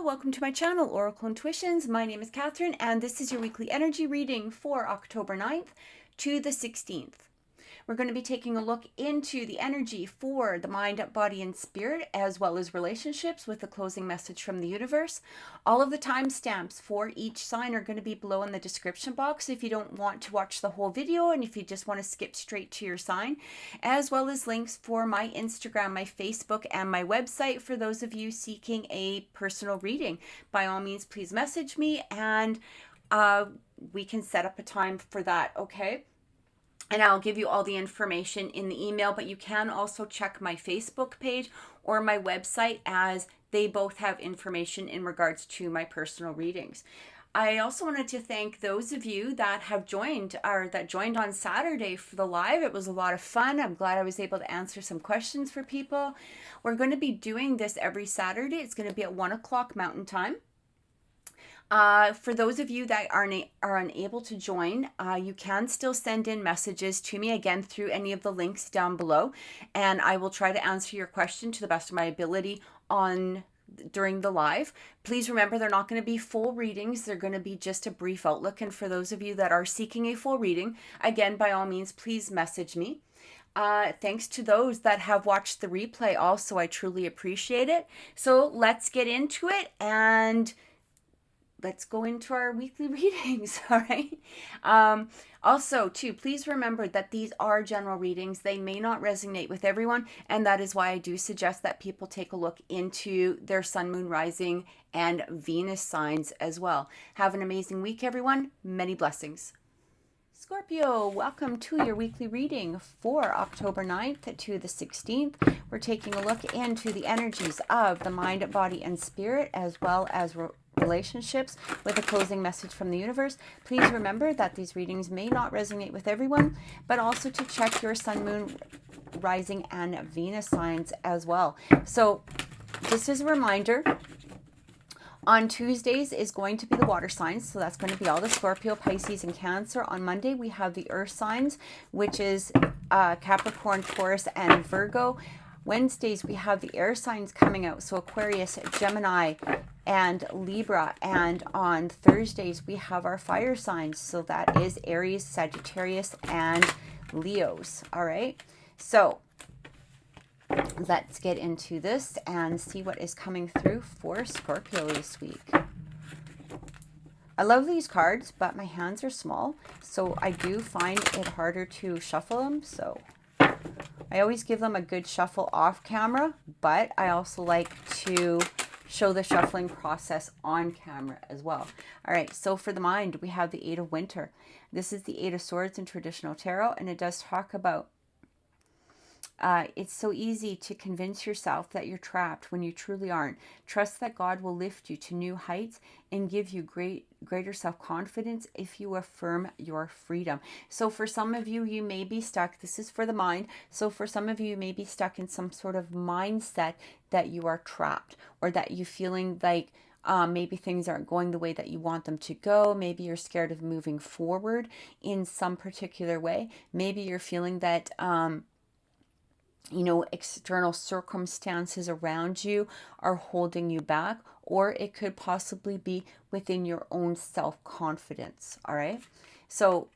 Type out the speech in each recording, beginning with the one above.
welcome to my channel, Oracle Intuitions. My name is Catherine, and this is your weekly energy reading for October 9th to the 16th. We're going to be taking a look into the energy for the mind, body, and spirit, as well as relationships with a closing message from the universe. All of the timestamps for each sign are going to be below in the description box if you don't want to watch the whole video and if you just want to skip straight to your sign, as well as links for my Instagram, my Facebook, and my website for those of you seeking a personal reading. By all means, please message me and we can set up a time for that, okay? And I'll give you all the information in the email, but you can also check my Facebook page or my website, as they both have information in regards to my personal readings. I also wanted to thank those of you that have joined or that joined on Saturday for the live. It was a lot of fun. I'm glad I was able to answer some questions for people. We're going to be doing this every Saturday. It's going to be at 1 o'clock Mountain Time. For those of you that are unable to join, you can still send in messages to me, again, through any of the links down below, and I will try to answer your question to the best of my ability during the live. Please remember, they're not going to be full readings. They're going to be just a brief outlook, and for those of you that are seeking a full reading, again, by all means, please message me. Thanks to those that have watched the replay also. I truly appreciate it. So let's get into it, and let's go into our weekly readings, all right? Also, too, please remember that these are general readings. They may not resonate with everyone, and that is why I do suggest that people take a look into their sun, moon, rising, and Venus signs as well. Have an amazing week, everyone. Many blessings. Scorpio, welcome to your weekly reading for October 9th to the 16th. We're taking a look into the energies of the mind, body, and spirit, as well as relationships with a closing message from the universe. Please remember that these readings may not resonate with everyone, but also to check your sun, moon, rising, and Venus signs as well. So just as a reminder, on Tuesdays is going to be the water signs, so that's going to be all the Scorpio, Pisces, and Cancer. On Monday, we have the earth signs, which is Capricorn, Taurus, and Virgo. Wednesdays, we have the air signs coming out, so Aquarius, Gemini, and Libra. And on Thursdays, we have our fire signs, so that is Aries, Sagittarius, and Leos. All right, so let's get into this and see what is coming through for Scorpio this week. I love these cards, but my hands are small, so I do find it harder to shuffle them. So I always give them a good shuffle off camera, but I also like to show the shuffling process on camera as well. All right, so for the mind, we have the Eight of Winter. This is the Eight of Swords in traditional tarot, and it does talk about it's so easy to convince yourself that you're trapped when you truly aren't. Trust that God will lift you to new heights and give you greater self-confidence if you affirm your freedom. So for some of you, you may be stuck. This is for the mind. So for some of you, you may be stuck in some sort of mindset that you are trapped, or that you're feeling like maybe things aren't going the way that you want them to go. Maybe you're scared of moving forward in some particular way. Maybe you're feeling that external circumstances around you are holding you back, or it could possibly be within your own self-confidence. All right, so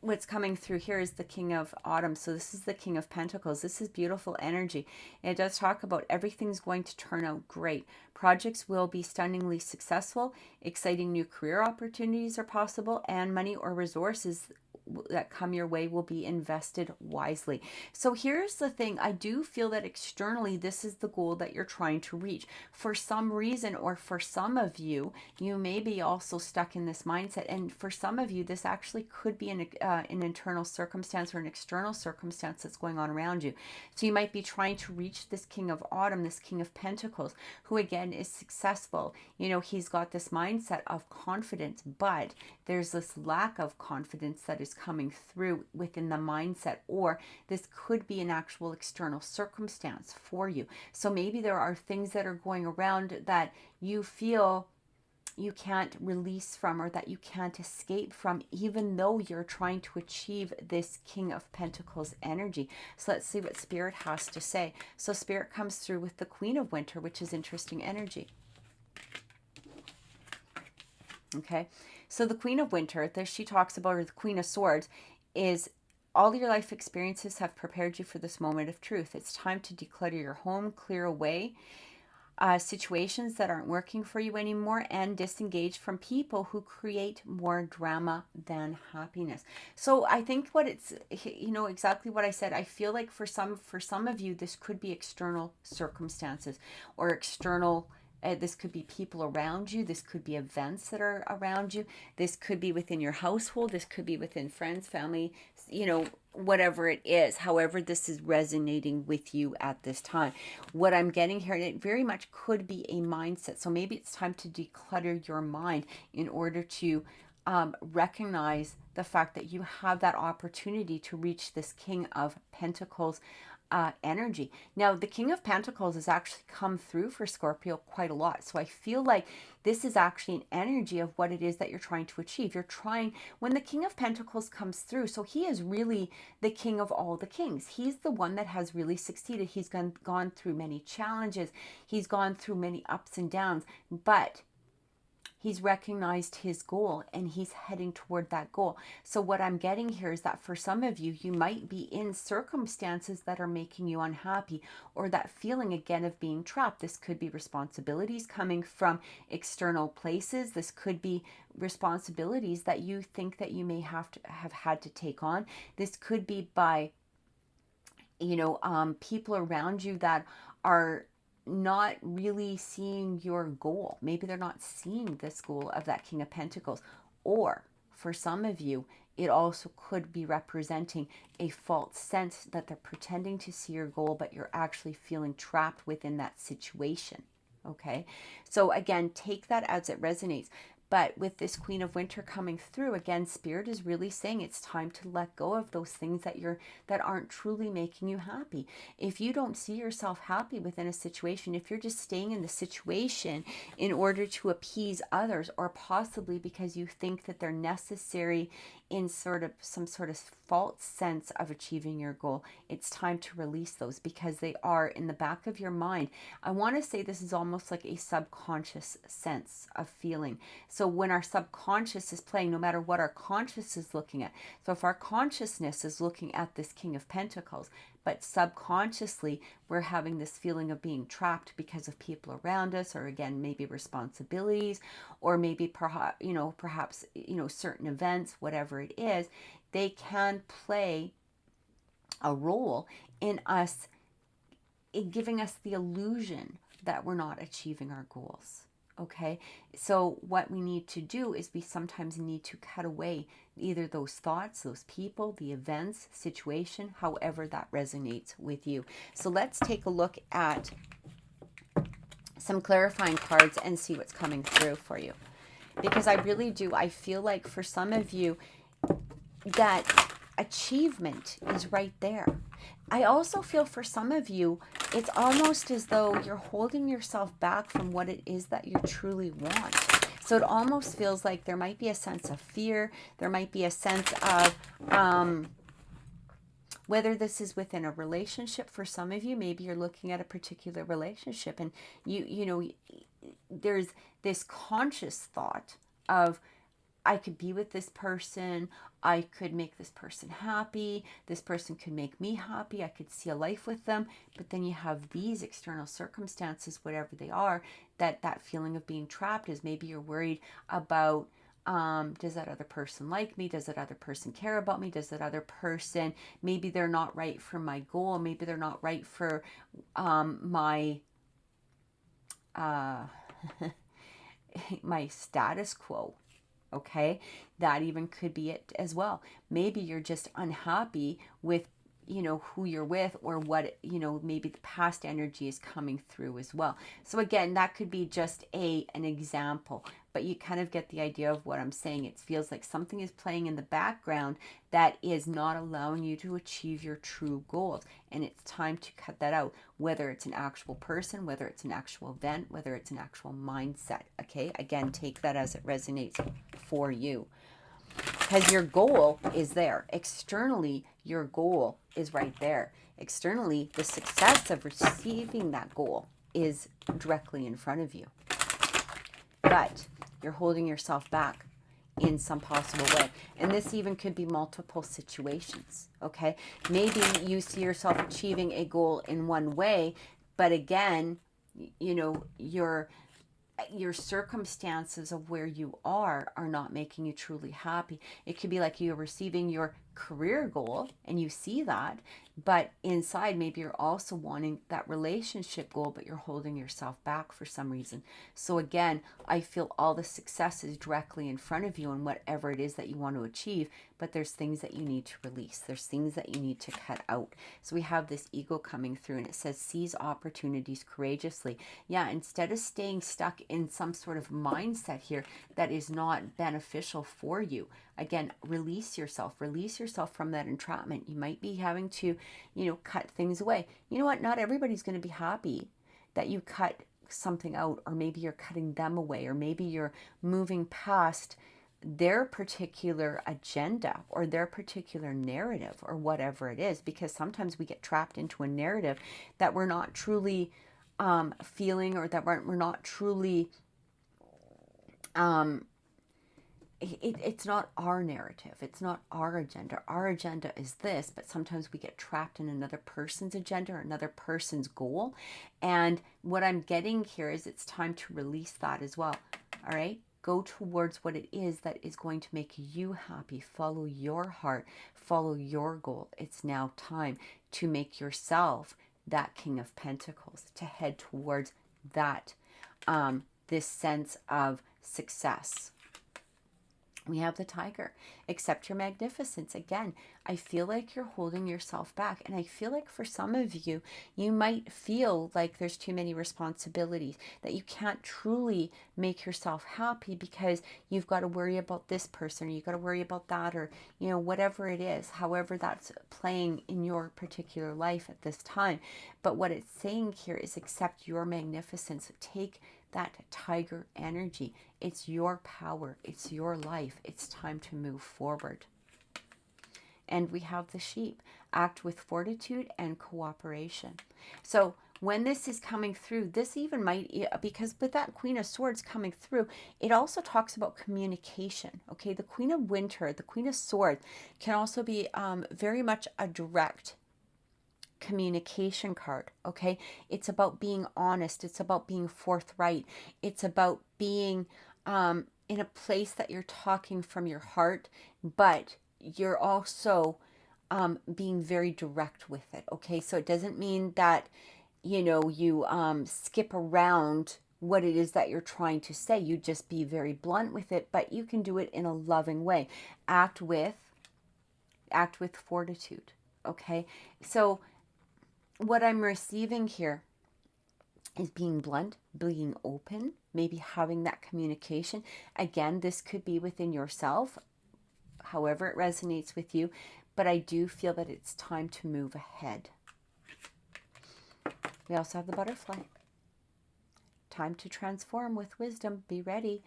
what's coming through here is the King of Autumn. So this is the King of Pentacles. This is beautiful energy. It does talk about everything's going to turn out great. Projects will be stunningly successful. Exciting new career opportunities are possible, and money or resources that come your way will be invested wisely. So here's the thing. I do feel that externally, this is the goal that you're trying to reach. For some reason, or for some of you, you may be also stuck in this mindset. And for some of you, this actually could be an internal circumstance or an external circumstance that's going on around you. So you might be trying to reach this King of Autumn, this King of Pentacles, who again is successful. He's got this mindset of confidence, but there's this lack of confidence that is coming through within the mindset, or this could be an actual external circumstance for you. So maybe there are things that are going around that you feel you can't release from, or that you can't escape from, even though you're trying to achieve this King of Pentacles energy. So let's see what Spirit has to say. So Spirit comes through with the Queen of Winter, which is interesting energy. Okay, so the Queen of Winter, this she talks about, or the Queen of Swords, is all your life experiences have prepared you for this moment of truth. It's time to declutter your home, clear away situations that aren't working for you anymore, and disengage from people who create more drama than happiness. So I think what it's, exactly what I said. I feel like for some of you, this could be external circumstances or external. This could be people around you. This could be events that are around you. This could be within your household. This could be within friends, family, whatever it is. However, this is resonating with you at this time. What I'm getting here, it very much could be a mindset. So maybe it's time to declutter your mind in order to recognize the fact that you have that opportunity to reach this King of Pentacles energy. Now, the King of Pentacles has actually come through for Scorpio quite a lot. So I feel like this is actually an energy of what it is that you're trying to achieve. You're trying, when the King of Pentacles comes through, so he is really the king of all the kings. He's the one that has really succeeded. He's gone through many challenges. He's gone through many ups and downs, but he's recognized his goal and he's heading toward that goal. So what I'm getting here is that for some of you, you might be in circumstances that are making you unhappy, or that feeling again of being trapped. This could be responsibilities coming from external places. This could be responsibilities that you think that you may have had to take on. This could be by, people around you that are not really seeing your goal. Maybe they're not seeing this goal of that King of Pentacles. Or for some of you, it also could be representing a false sense that they're pretending to see your goal, but you're actually feeling trapped within that situation. Okay, so again, take that as it resonates. But with this Queen of Winter coming through, again, Spirit is really saying it's time to let go of those things that aren't truly making you happy. If you don't see yourself happy within a situation, if you're just staying in the situation in order to appease others, or possibly because you think that they're necessary in some sort of false sense of achieving your goal, it's time to release those, because they are in the back of your mind. I want to say this is almost like a subconscious sense of feeling. So when our subconscious is playing, no matter what our conscious is looking at. So if our consciousness is looking at this King of Pentacles, but subconsciously we're having this feeling of being trapped because of people around us, or again, maybe responsibilities, or maybe perhaps certain events, whatever it is, they can play a role in us, in giving us the illusion that we're not achieving our goals. Okay, so what we need to do is we sometimes need to cut away either those thoughts, those people, the events, situation, however that resonates with you. So let's take a look at some clarifying cards and see what's coming through for you. Because I feel like for some of you, that achievement is right there. I also feel for some of you, it's almost as though you're holding yourself back from what it is that you truly want. So it almost feels like there might be a sense of fear. There might be a sense of, whether this is within a relationship. For some of you, maybe you're looking at a particular relationship, and there's this conscious thought of, I could be with this person, I could make this person happy, this person could make me happy, I could see a life with them. But then you have these external circumstances, whatever they are, that feeling of being trapped is, maybe you're worried about, does that other person like me? Does that other person care about me? Does that other person, maybe they're not right for my goal, maybe they're not right for my my status quo. Okay, that even could be it as well. Maybe you're just unhappy with, who you're with, or what, maybe the past energy is coming through as well. So again, that could be just an example, but you kind of get the idea of what I'm saying. It feels like something is playing in the background that is not allowing you to achieve your true goals. And it's time to cut that out, whether it's an actual person, whether it's an actual event, whether it's an actual mindset. Okay, again, take that as it resonates for you. Because your goal is there. Externally, your goal is right there. Externally, the success of receiving that goal is directly in front of you. But You're holding yourself back in some possible way. And this even could be multiple situations, okay? Maybe you see yourself achieving a goal in one way, but again, you know, your circumstances of where you are not making you truly happy. It could be like you're receiving your career goal and you see that, but inside maybe you're also wanting that relationship goal, but you're holding yourself back for some reason. So again, I feel all the success is directly in front of you and whatever it is that you want to achieve, but there's things that you need to release. There's things that you need to cut out. So we have this ego coming through and it says seize opportunities courageously. Yeah, instead of staying stuck in some sort of mindset here that is not beneficial for you, again, release yourself from that entrapment. You might be having to, you know, cut things away. You know what? Not everybody's going to be happy that you cut something out, or maybe you're cutting them away, or maybe you're moving past their particular agenda or their particular narrative or whatever it is, because sometimes we get trapped into a narrative that we're not truly feeling, or that we're not truly it's not our narrative. It's not our agenda. Our agenda is this, but sometimes we get trapped in another person's agenda or another person's goal. And what I'm getting here is it's time to release that as well. All right. Go towards what it is that is going to make you happy. Follow your heart. Follow your goal. It's now time to make yourself that King of Pentacles, to head towards that, this sense of success. We have the Tiger. Accept your magnificence. Again, I feel like you're holding yourself back. And I feel like for some of you, you might feel like there's too many responsibilities, that you can't truly make yourself happy because you've got to worry about this person, or you've got to worry about that, or, you know, whatever it is, however that's playing in your particular life at this time. But what it's saying here is accept your magnificence. Take that tiger energy. It's your power. It's your life. It's time to move forward. And we have the sheep. Act with fortitude and cooperation. So when this is coming through, this even might, because with that Queen of Swords coming through, it also talks about communication. Okay, the Queen of Winter, the Queen of Swords can also be very much a direct communication card. Okay, it's about being honest, it's about being forthright, it's about being in a place that you're talking from your heart, but you're also being very direct with it. Okay, so it doesn't mean that, you know, you skip around what it is that you're trying to say. You just be very blunt with it, but you can do it in a loving way. Act with fortitude. Okay, so what I'm receiving here is being blunt, being open, maybe having that communication. Again, this could be within yourself, however it resonates with you, but I do feel that it's time to move ahead. We also have the butterfly. Time to transform with wisdom. Be ready.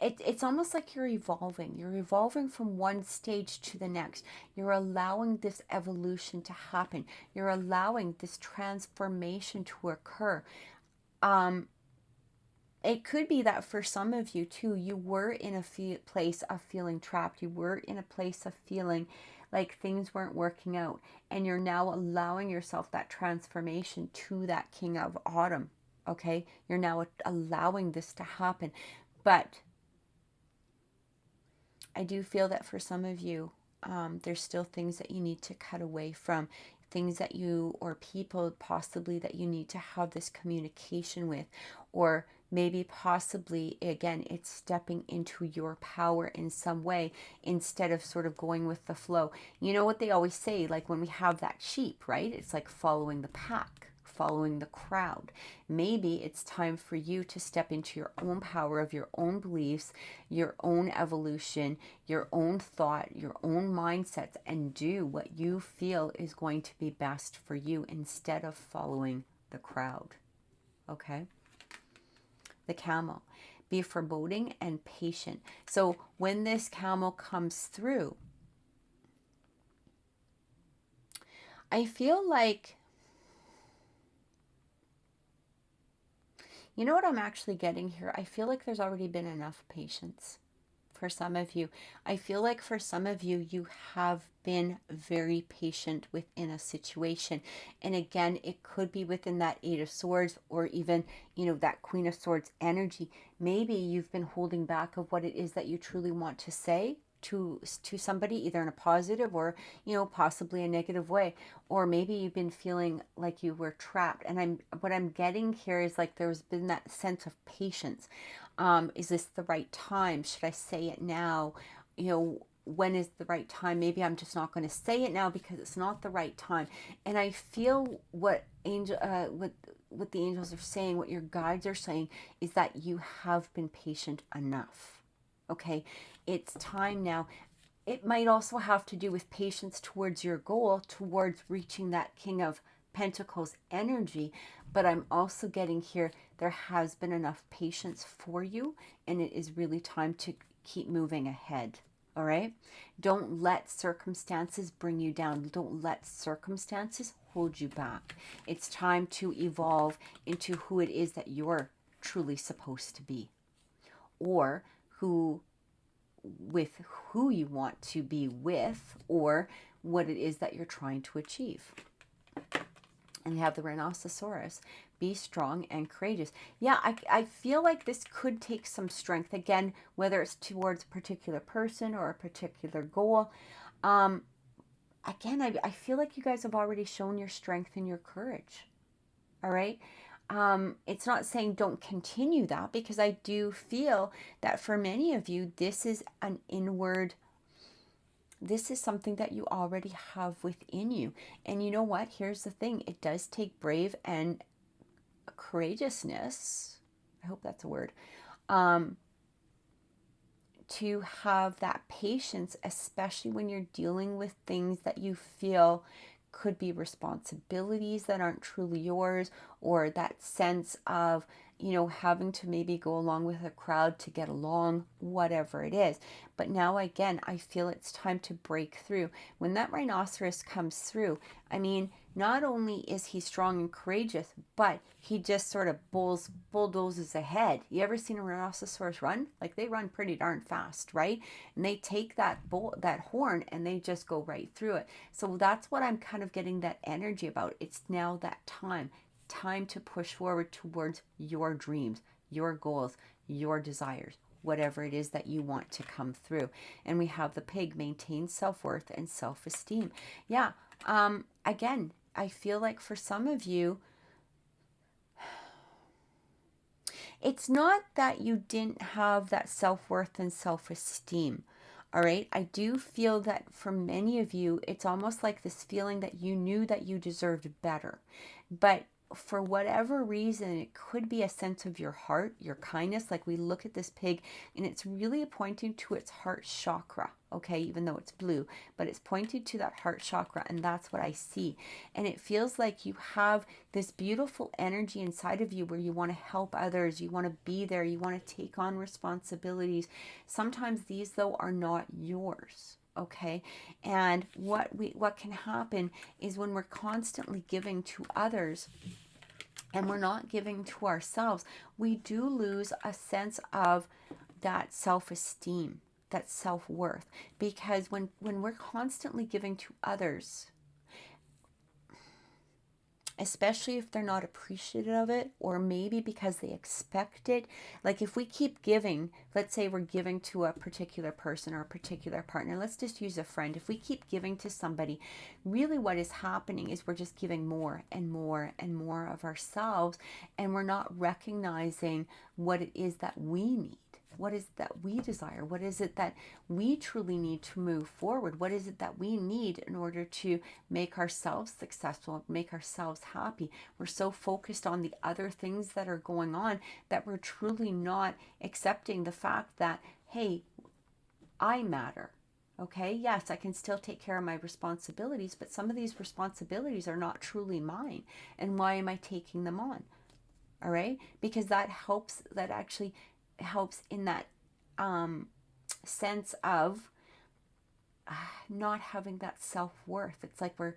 It's almost like you're evolving. You're evolving from one stage to the next. You're allowing this evolution to happen. You're allowing this transformation to occur. It could be that for some of you too, you were in a place of feeling trapped. You were in a place of feeling like things weren't working out. And you're now allowing yourself that transformation to that King of Autumn. Okay? You're now allowing this to happen. But I do feel that for some of you, there's still things that you need to cut away from, things that you, or people possibly that you need to have this communication with, or maybe possibly, again, it's stepping into your power in some way instead of sort of going with the flow. You know what they always say, like when we have that sheep, right? It's like following the pack, following the crowd. Maybe it's time for you to step into your own power of your own beliefs, your own evolution, your own thought, your own mindsets, and do what you feel is going to be best for you instead of following the crowd. Okay? The camel. Be foreboding and patient. So when this camel comes through, I feel like, You know what I'm actually getting here? I feel like there's already been enough patience for some of you. I feel like for some of you, you have been very patient within a situation. And again, it could be within that Eight of Swords, or even, that Queen of Swords energy. Maybe you've been holding back of what it is that you truly want to say to somebody, either in a positive or possibly a negative way. Or maybe you've been feeling like you were trapped. And what I'm getting here is like there's been that sense of patience. Is this the right time? Should I say it now? When is the right time? Maybe I'm just not going to say it now because it's not the right time. And I feel what what the angels are saying, what your guides are saying, is that you have been patient enough. Okay, it's time now. It might also have to do with patience towards your goal, towards reaching that King of Pentacles energy. But I'm also getting here, there has been enough patience for you, and it is really time to keep moving ahead. All right? Don't let circumstances bring you down. Don't let circumstances hold you back. It's time to evolve into who it is that you're truly supposed to be, or who you want to be with, or what it is that you're trying to achieve. And you have the Rhinoceros. Be strong and courageous. Yeah, I feel like this could take some strength. Again, whether it's towards a particular person or a particular goal. Again, I feel like you guys have already shown your strength and your courage. All right? It's not saying don't continue that, because I do feel that for many of you, this is an inward, this is something that you already have within you. And you know what? Here's the thing. It does take brave and courageousness, I hope that's a word, to have that patience, especially when you're dealing with things that you feel could be responsibilities that aren't truly yours, or that sense of, having to maybe go along with a crowd to get along, whatever it is. But now again, I feel it's time to break through. When that rhinoceros comes through, I mean, not only is he strong and courageous, but he just sort of bulldozes ahead. You ever seen a rhinoceros run? Like, they run pretty darn fast, right? And they take that horn and they just go right through it. So that's what I'm kind of getting that energy about. It's now that time to push forward towards your dreams, your goals, your desires, whatever it is that you want to come through. And we have the pig, maintain self-worth and self-esteem. Yeah. Again, I feel like for some of you, it's not that you didn't have that self-worth and self-esteem. All right. I do feel that for many of you, it's almost like this feeling that you knew that you deserved better. But for whatever reason, it could be a sense of your heart, your kindness. Like, we look at this pig and it's really pointing to its heart chakra. Okay, even though it's blue, but it's pointing to that heart chakra, and that's what I see. And it feels like you have this beautiful energy inside of you where you want to help others, you want to be there, you want to take on responsibilities. Sometimes these, though, are not yours. Okay, and what can happen is when we're constantly giving to others and we're not giving to ourselves, we do lose a sense of that self-esteem, that self-worth. Because when we're constantly giving to others, especially if they're not appreciative of it, or maybe because they expect it. Like, if we keep giving, let's say we're giving to a particular person or a particular partner, let's just use a friend. If we keep giving to somebody, really what is happening is we're just giving more and more and more of ourselves, and we're not recognizing what it is that we need. What is it that we desire? What is it that we truly need to move forward? What is it that we need in order to make ourselves successful, make ourselves happy? We're so focused on the other things that are going on that we're truly not accepting the fact that, hey, I matter. Okay, yes, I can still take care of my responsibilities, but some of these responsibilities are not truly mine. And why am I taking them on? All right, because that actually helps in that sense of not having that self-worth. It's like we're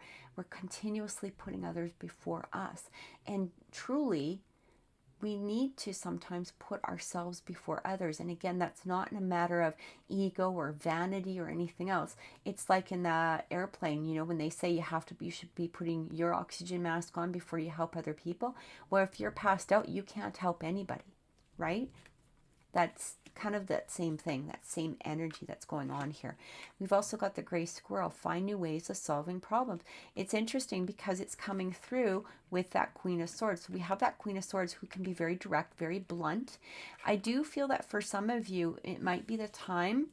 continuously putting others before us. And truly, we need to sometimes put ourselves before others. And again, that's not in a matter of ego or vanity or anything else. It's like in the airplane, you know, when they say you should be putting your oxygen mask on before you help other people. Well, if you're passed out, you can't help anybody, right? That's kind of that same thing, that same energy that's going on here. We've also got the gray squirrel. Find new ways of solving problems. It's interesting because it's coming through with that Queen of Swords. So we have that Queen of Swords who can be very direct, very blunt. I do feel that for some of you, it might be the time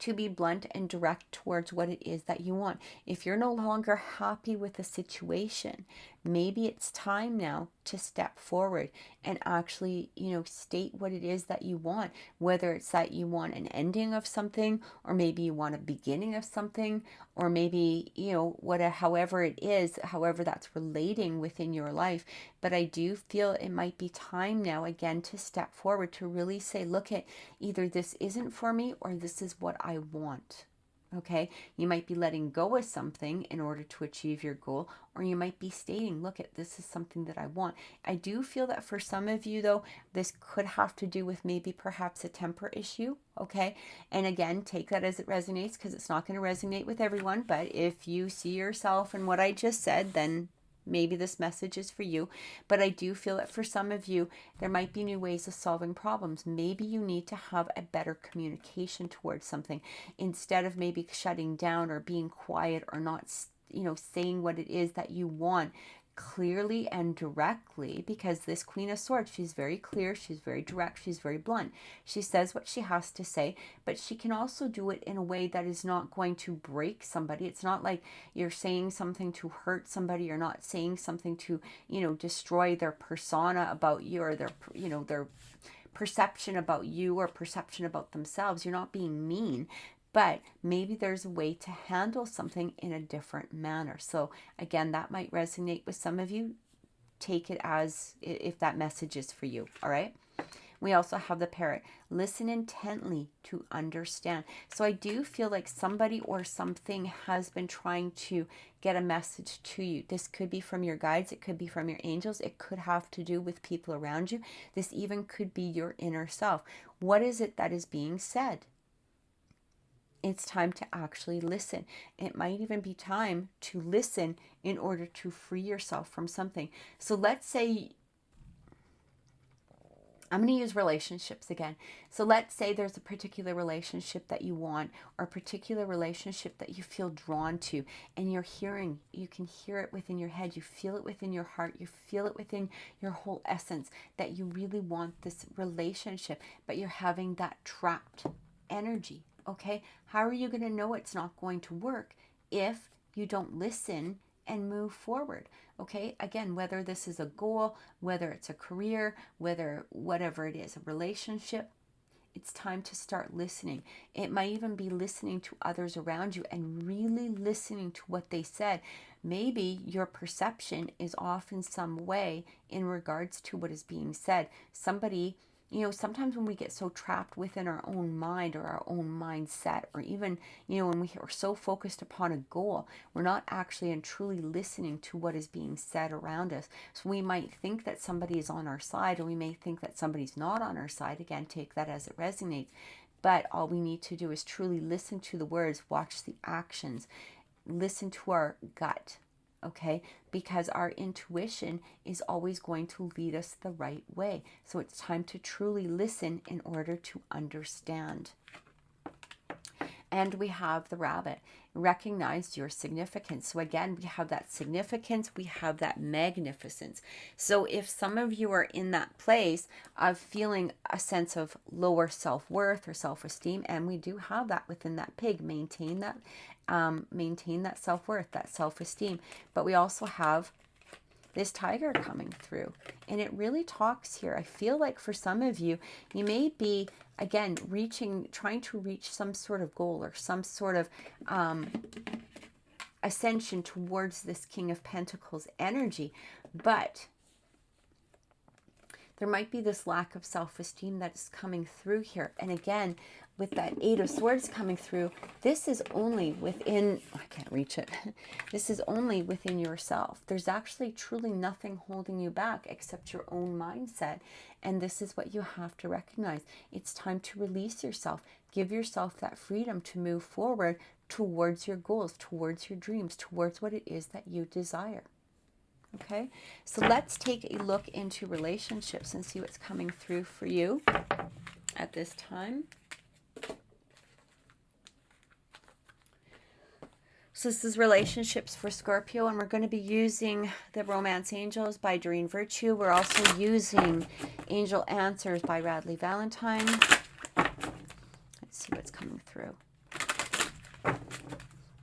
to be blunt and direct towards what it is that you want. If you're no longer happy with the situation, maybe it's time now to step forward and actually, you know, state what it is that you want, whether it's that you want an ending of something, or maybe you want a beginning of something, or maybe, you know, however it is, however that's relating within your life. But I do feel it might be time now again to step forward, to really say, look, at either this isn't for me or this is what I want. Okay, you might be letting go of something in order to achieve your goal, or you might be stating, look, at this is something that I want. I do feel that for some of you, though, this could have to do with maybe perhaps a temper issue. Okay, and again, take that as it resonates, because it's not going to resonate with everyone. But if you see yourself in what I just said, then maybe this message is for you. But I do feel that for some of you, there might be new ways of solving problems. Maybe you need to have a better communication towards something, instead of maybe shutting down or being quiet or not, you know, saying what it is that you want clearly and directly. Because this Queen of Swords, she's very clear, she's very direct, she's very blunt. She says what she has to say, but she can also do it in a way that is not going to break somebody. It's not like you're saying something to hurt somebody. You're not saying something to, you know, destroy their persona about you, or their, you know, their perception about you or perception about themselves. You're not being mean, but maybe there's a way to handle something in a different manner. So again, that might resonate with some of you. Take it as if that message is for you. All right. We also have the Parrot. Listen intently to understand. So I do feel like somebody or something has been trying to get a message to you. This could be from your guides. It could be from your angels. It could have to do with people around you. This even could be your inner self. What is it that is being said? It's time to actually listen. It might even be time to listen in order to free yourself from something. So let's say, I'm going to use relationships again. So let's say there's a particular relationship that you want, or a particular relationship that you feel drawn to, and you can hear it within your head, you feel it within your heart, you feel it within your whole essence that you really want this relationship, but you're having that trapped energy. Okay, how are you going to know it's not going to work if you don't listen and move forward? Okay, again, whether this is a goal, whether it's a career, whatever it is, a relationship, it's time to start listening. It might even be listening to others around you and really listening to what they said. Maybe your perception is off in some way in regards to what is being said. Somebody, you know, sometimes when we get so trapped within our own mind or our own mindset, or even, you know, when we are so focused upon a goal, we're not actually and truly listening to what is being said around us. So we might think that somebody is on our side, or we may think that somebody's not on our side. Again, take that as it resonates. But all we need to do is truly listen to the words, watch the actions, listen to our gut. Okay, because our intuition is always going to lead us the right way. So it's time to truly listen in order to understand. And we have the Rabbit. Recognize your significance. So again, we have that significance, we have that magnificence. So if some of you are in that place of feeling a sense of lower self-worth or self-esteem, and we do have that within that Pig, maintain that self-worth, that self-esteem. But we also have this Tiger coming through, and it really talks here. I feel like for some of you, you may be, again, trying to reach some sort of goal or some sort of ascension towards this King of Pentacles energy, but there might be this lack of self-esteem that is coming through here. And again, with that Eight of Swords coming through, this is only within, I can't reach it. This is only within yourself. There's actually truly nothing holding you back except your own mindset. And this is what you have to recognize. It's time to release yourself. Give yourself that freedom to move forward towards your goals, towards your dreams, towards what it is that you desire. Okay, so let's take a look into relationships and see what's coming through for you at this time. So this is relationships for Scorpio, and we're going to be using the Romance Angels by Doreen Virtue. We're also using Angel Answers by Radley Valentine. Let's see what's coming through.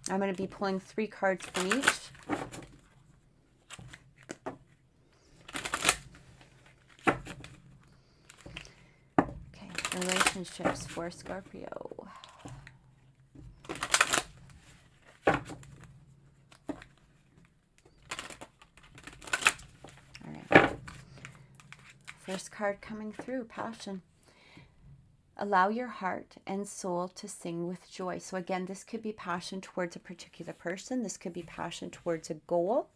I'm going to be pulling 3 cards from each. Okay, relationships for Scorpio. First card coming through, passion. Allow your heart and soul to sing with joy. So again, this could be passion towards a particular person. This could be passion towards a goal,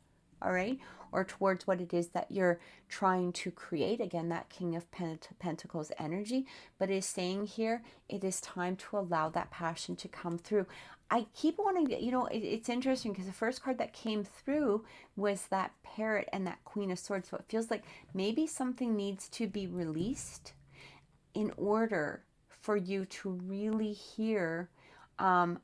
all right? Or towards what it is that you're trying to create. Again, that King of Pentacles energy. But it is saying here, it is time to allow that passion to come through. I keep wanting to, it's interesting because the first card that came through was that Parrot and that Queen of Swords. So it feels like maybe something needs to be released in order for you to really hear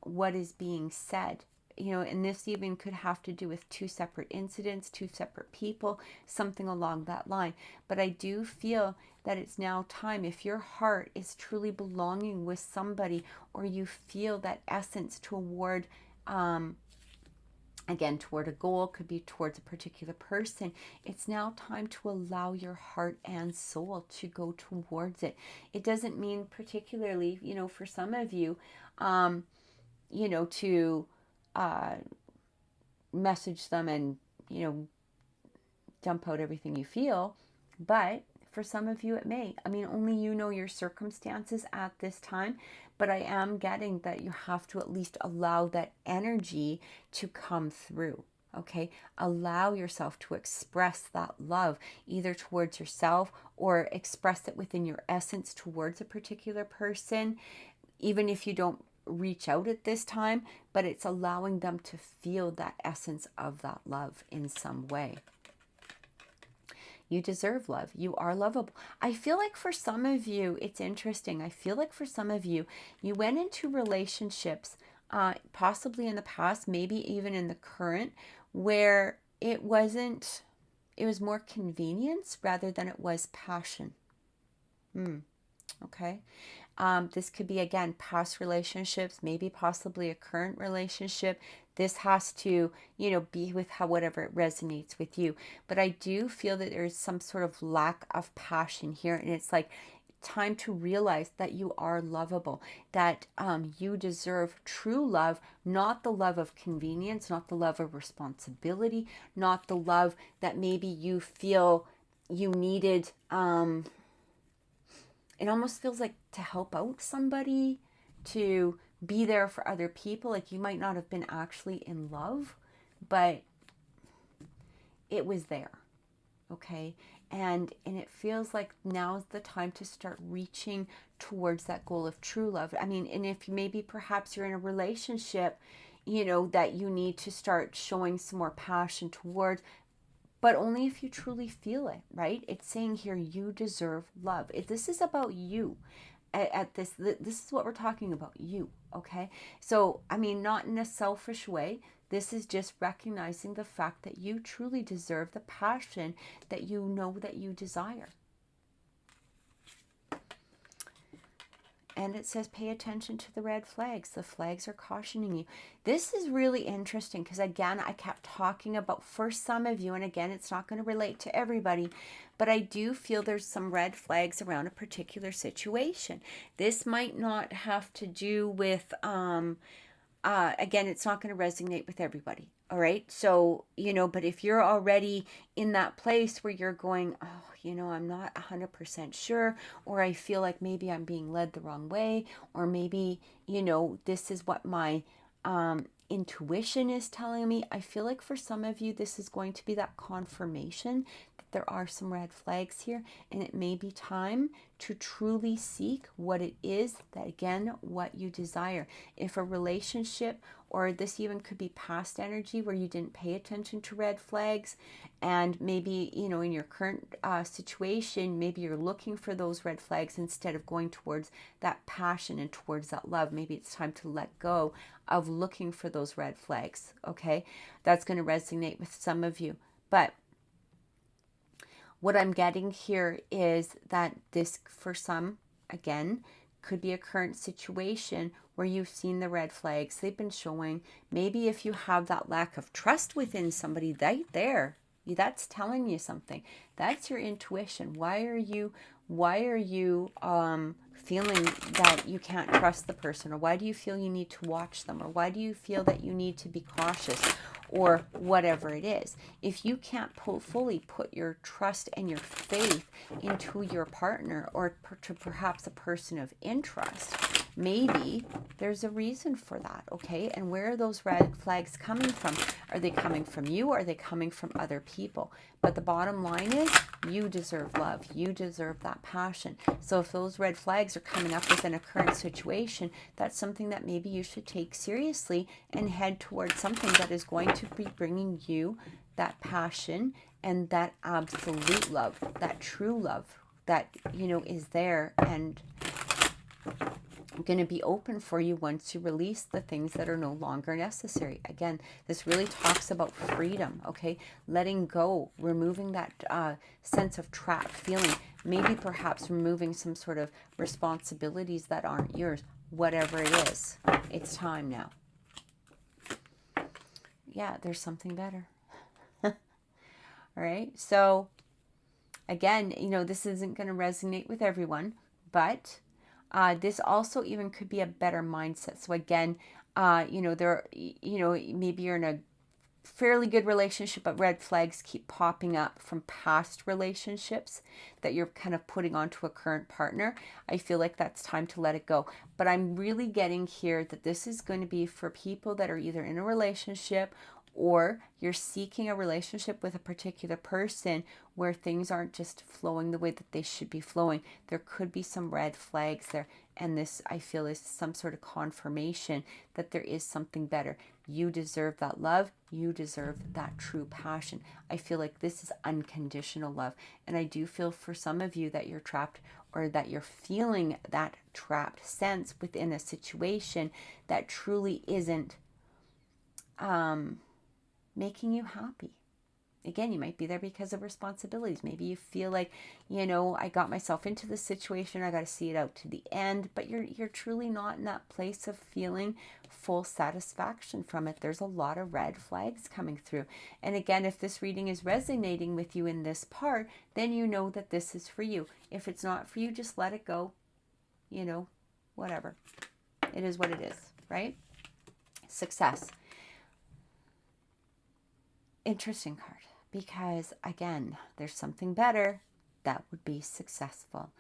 what is being said. And this even could have to do with 2 separate incidents, 2 separate people, something along that line. But I do feel that it's now time, if your heart is truly belonging with somebody, or you feel that essence toward, again, toward a goal, could be towards a particular person, it's now time to allow your heart and soul to go towards it. It doesn't mean particularly, for some of you, to message them and, dump out everything you feel. But for some of you, it may. I mean, only you know your circumstances at this time. But I am getting that you have to at least allow that energy to come through. Okay? Allow yourself to express that love either towards yourself or express it within your essence towards a particular person. Even if you don't reach out at this time, but it's allowing them to feel that essence of that love in some way. You deserve love. You are lovable. I feel like for some of you, it's interesting. I feel like for some of you, you went into relationships, possibly in the past, maybe even in the current, where it was more convenience rather than it was passion. Okay. This could be, again, past relationships, maybe possibly a current relationship. This has to, be with whatever it resonates with you. But I do feel that there's some sort of lack of passion here. And it's like time to realize that you are lovable, that you deserve true love, not the love of convenience, not the love of responsibility, not the love that maybe you feel you needed. It almost feels like to help out somebody, to be there for other people. Like you might not have been actually in love, but it was there. Okay. And it feels like now's the time to start reaching towards that goal of true love. I mean, and if maybe perhaps you're in a relationship, that you need to start showing some more passion towards, but only if you truly feel it, right? It's saying here, you deserve love. This is about you. This is what we're talking about, you, okay? So, I mean, not in a selfish way. This is just recognizing the fact that you truly deserve the passion that you know that you desire. And it says, pay attention to the red flags. The flags are cautioning you. This is really interesting because, again, I kept talking about, for some of you, and again, it's not going to relate to everybody, but I do feel there's some red flags around a particular situation. This might not have to do with, again, it's not going to resonate with everybody. All right. So, but if you're already in that place where you're going, oh, I'm not 100% sure, or I feel like maybe I'm being led the wrong way, or maybe, this is what my intuition is telling me. I feel like for some of you, this is going to be that confirmation that there are some red flags here, and it may be time to truly seek what it is that, again, what you desire. If a relationship, or this even could be past energy where you didn't pay attention to red flags, and maybe, in your current situation, maybe you're looking for those red flags instead of going towards that passion and towards that love. Maybe it's time to let go of looking for those red flags, okay? That's going to resonate with some of you. But what I'm getting here is that this, for some, again, could be a current situation where you've seen the red flags. They've been showing. Maybe if you have that lack of trust within somebody right there, that's telling you something. That's your intuition. Why are you feeling that you can't trust the person? Or why do you feel you need to watch them? Or why do you feel that you need to be cautious? Or whatever it is. If you can't fully put your trust and your faith into your partner, or to perhaps a person of interest, maybe there's a reason for that, okay? And where are those red flags coming from? Are they coming from you, or are they coming from other people? But the bottom line is, you deserve love. You deserve that passion. So if those red flags are coming up within a current situation, that's something that maybe you should take seriously and head towards something that is going to be bringing you that passion and that absolute love, that true love that, is there and going to be open for you once you release the things that are no longer necessary. Again, this really talks about freedom, okay? Letting go, removing that sense of trapped feeling, maybe perhaps removing some sort of responsibilities that aren't yours, whatever it is. It's time now. Yeah, there's something better. All right. So again, this isn't going to resonate with everyone, but this also even could be a better mindset. So again, maybe you're in a fairly good relationship, but red flags keep popping up from past relationships that you're kind of putting onto a current partner. I feel like that's time to let it go. But I'm really getting here that this is going to be for people that are either in a relationship, or you're seeking a relationship with a particular person where things aren't just flowing the way that they should be flowing. There could be some red flags there. And this, I feel, is some sort of confirmation that there is something better. You deserve that love. You deserve that true passion. I feel like this is unconditional love. And I do feel for some of you that you're trapped, or that you're feeling that trapped sense within a situation that truly isn't making you happy. Again, you might be there because of responsibilities. Maybe you feel like, I got myself into this situation, I got to see it out to the end, but you're truly not in that place of feeling full satisfaction from it. There's a lot of red flags coming through. And again, if this reading is resonating with you in this part, then you know that this is for you. If it's not for you, just let it go. Whatever. It is what it is, right? Success. Interesting card, because again, there's something better that would be successful,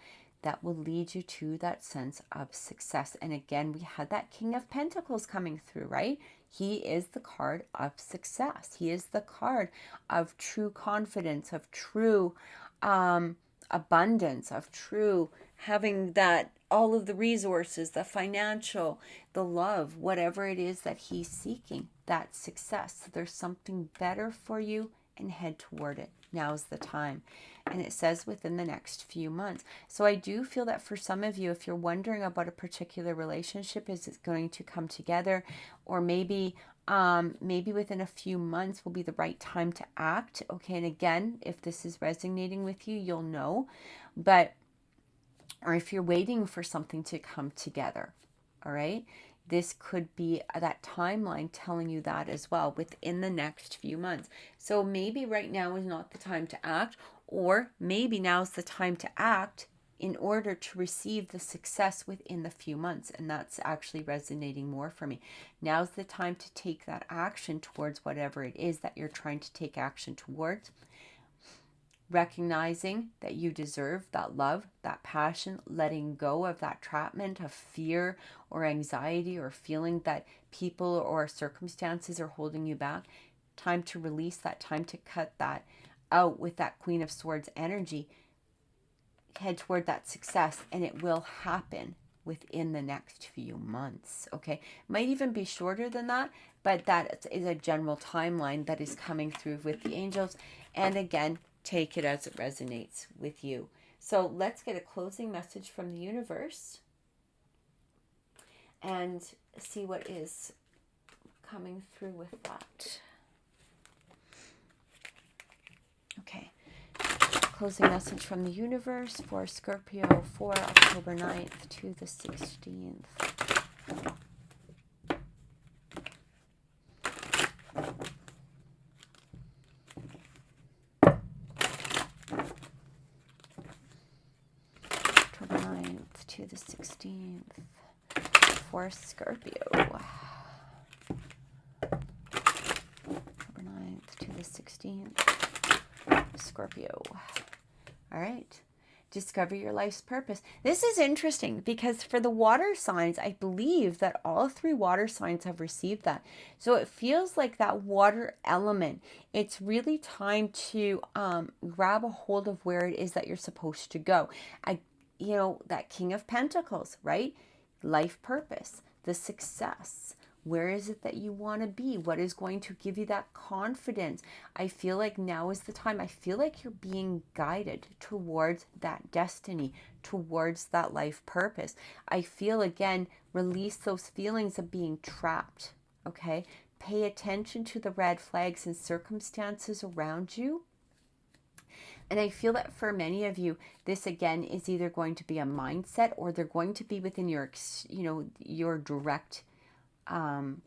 that will lead you to that sense of success. And again, we had that King of Pentacles coming through, right? He is the card of success. He is the card of true confidence, of true abundance, of true having that, all of the resources, the financial, the love, whatever it is that he's seeking, that success. So there's something better for you, and head toward it. Now's the time. And it says within the next few months. So I do feel that for some of you, if you're wondering about a particular relationship, is it going to come together, or maybe within a few months will be the right time to act. Okay. And again, if this is resonating with you, you'll know, or if you're waiting for something to come together. All right. This could be that timeline telling you that as well, within the next few months. So maybe right now is not the time to act, or maybe now's the time to act in order to receive the success within the few months. And that's actually resonating more for me. Now's the time to take that action towards whatever it is that you're trying to take action towards. Recognizing that you deserve that love, that passion, letting go of that trapment of fear or anxiety or feeling that people or circumstances are holding you back. Time to release that, time to cut that out with that Queen of Swords energy. Head toward that success, and it will happen within the next few months. Okay, might even be shorter than that, but that is a general timeline that is coming through with the angels. And again, take it as it resonates with you. So let's get a closing message from the universe and see what is coming through with that. Okay. Closing message from the universe for Scorpio for October 9th to the 16th. October 9th to the 16th for Scorpio. October 9th to the 16th. Scorpio. All right. Discover your life's purpose. This is interesting because for the water signs, I believe that all 3 water signs have received that. So it feels like that water element, it's really time to grab a hold of where it is that you're supposed to go. That King of Pentacles, right? Life purpose, the success. Where is it that you want to be? What is going to give you that confidence? I feel like now is the time. I feel like you're being guided towards that destiny, towards that life purpose. I feel, again, release those feelings of being trapped, okay? Pay attention to the red flags and circumstances around you. And I feel that for many of you, this again is either going to be a mindset or they're going to be within your direct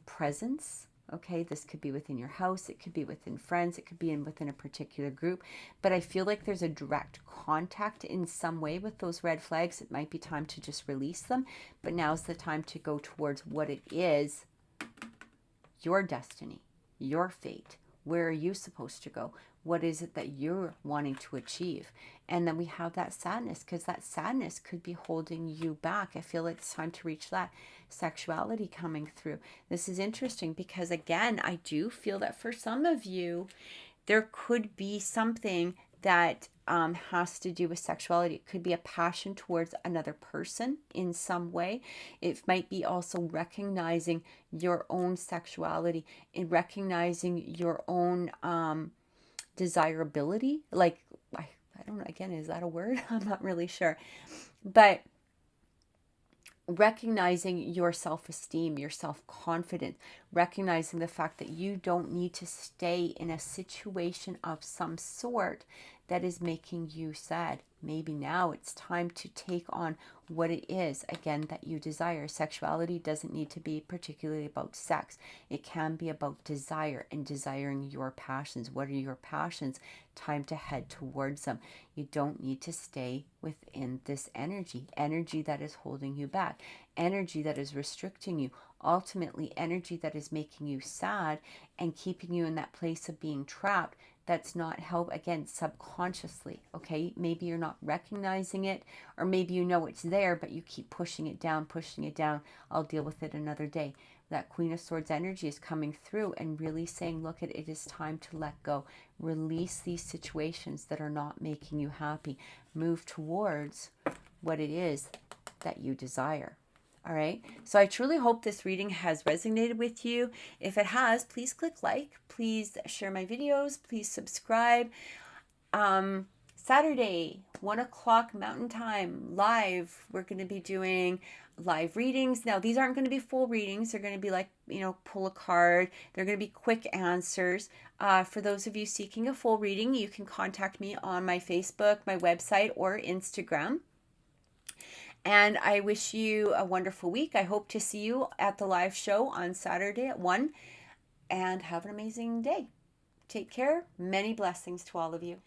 presence. Okay, this could be within your house, it could be within friends, it could be within a particular group, but I feel like there's a direct contact in some way with those red flags. It might be time to just release them, but now's the time to go towards what it is, your destiny, your fate. Where are you supposed to go? What is it that you're wanting to achieve? And then we have that sadness, because that sadness could be holding you back. I feel like it's time to reach that sexuality coming through. This is interesting because, again, I do feel that for some of you, there could be something that has to do with sexuality. It could be a passion towards another person in some way. It might be also recognizing your own sexuality and recognizing your own desirability. Like, I don't know, again, is that a word? I'm not really sure. But recognizing your self-esteem, your self-confidence, recognizing the fact that you don't need to stay in a situation of some sort that is making you sad. Maybe now it's time to take on what it is, again, that you desire. Sexuality doesn't need to be particularly about sex. It can be about desire and desiring your passions. What are your passions? Time to head towards them. You don't need to stay within this energy that is holding you back, energy that is restricting you, ultimately energy that is making you sad and keeping you in that place of being trapped. That's not help, again, subconsciously, okay? Maybe you're not recognizing it, or maybe you know it's there, but you keep pushing it down. I'll deal with it another day. That Queen of Swords energy is coming through and really saying, look, it is time to let go. Release these situations that are not making you happy. Move towards what it is that you desire. All right. So I truly hope this reading has resonated with you. If it has, please click like. Please share my videos. Please subscribe. Saturday, 1 o'clock Mountain Time, live. We're going to be doing live readings. Now, these aren't going to be full readings. They're going to be like, pull a card. They're going to be quick answers. For those of you seeking a full reading, you can contact me on my Facebook, my website, or Instagram. And I wish you a wonderful week. I hope to see you at the live show on Saturday at 1. And have an amazing day. Take care. Many blessings to all of you.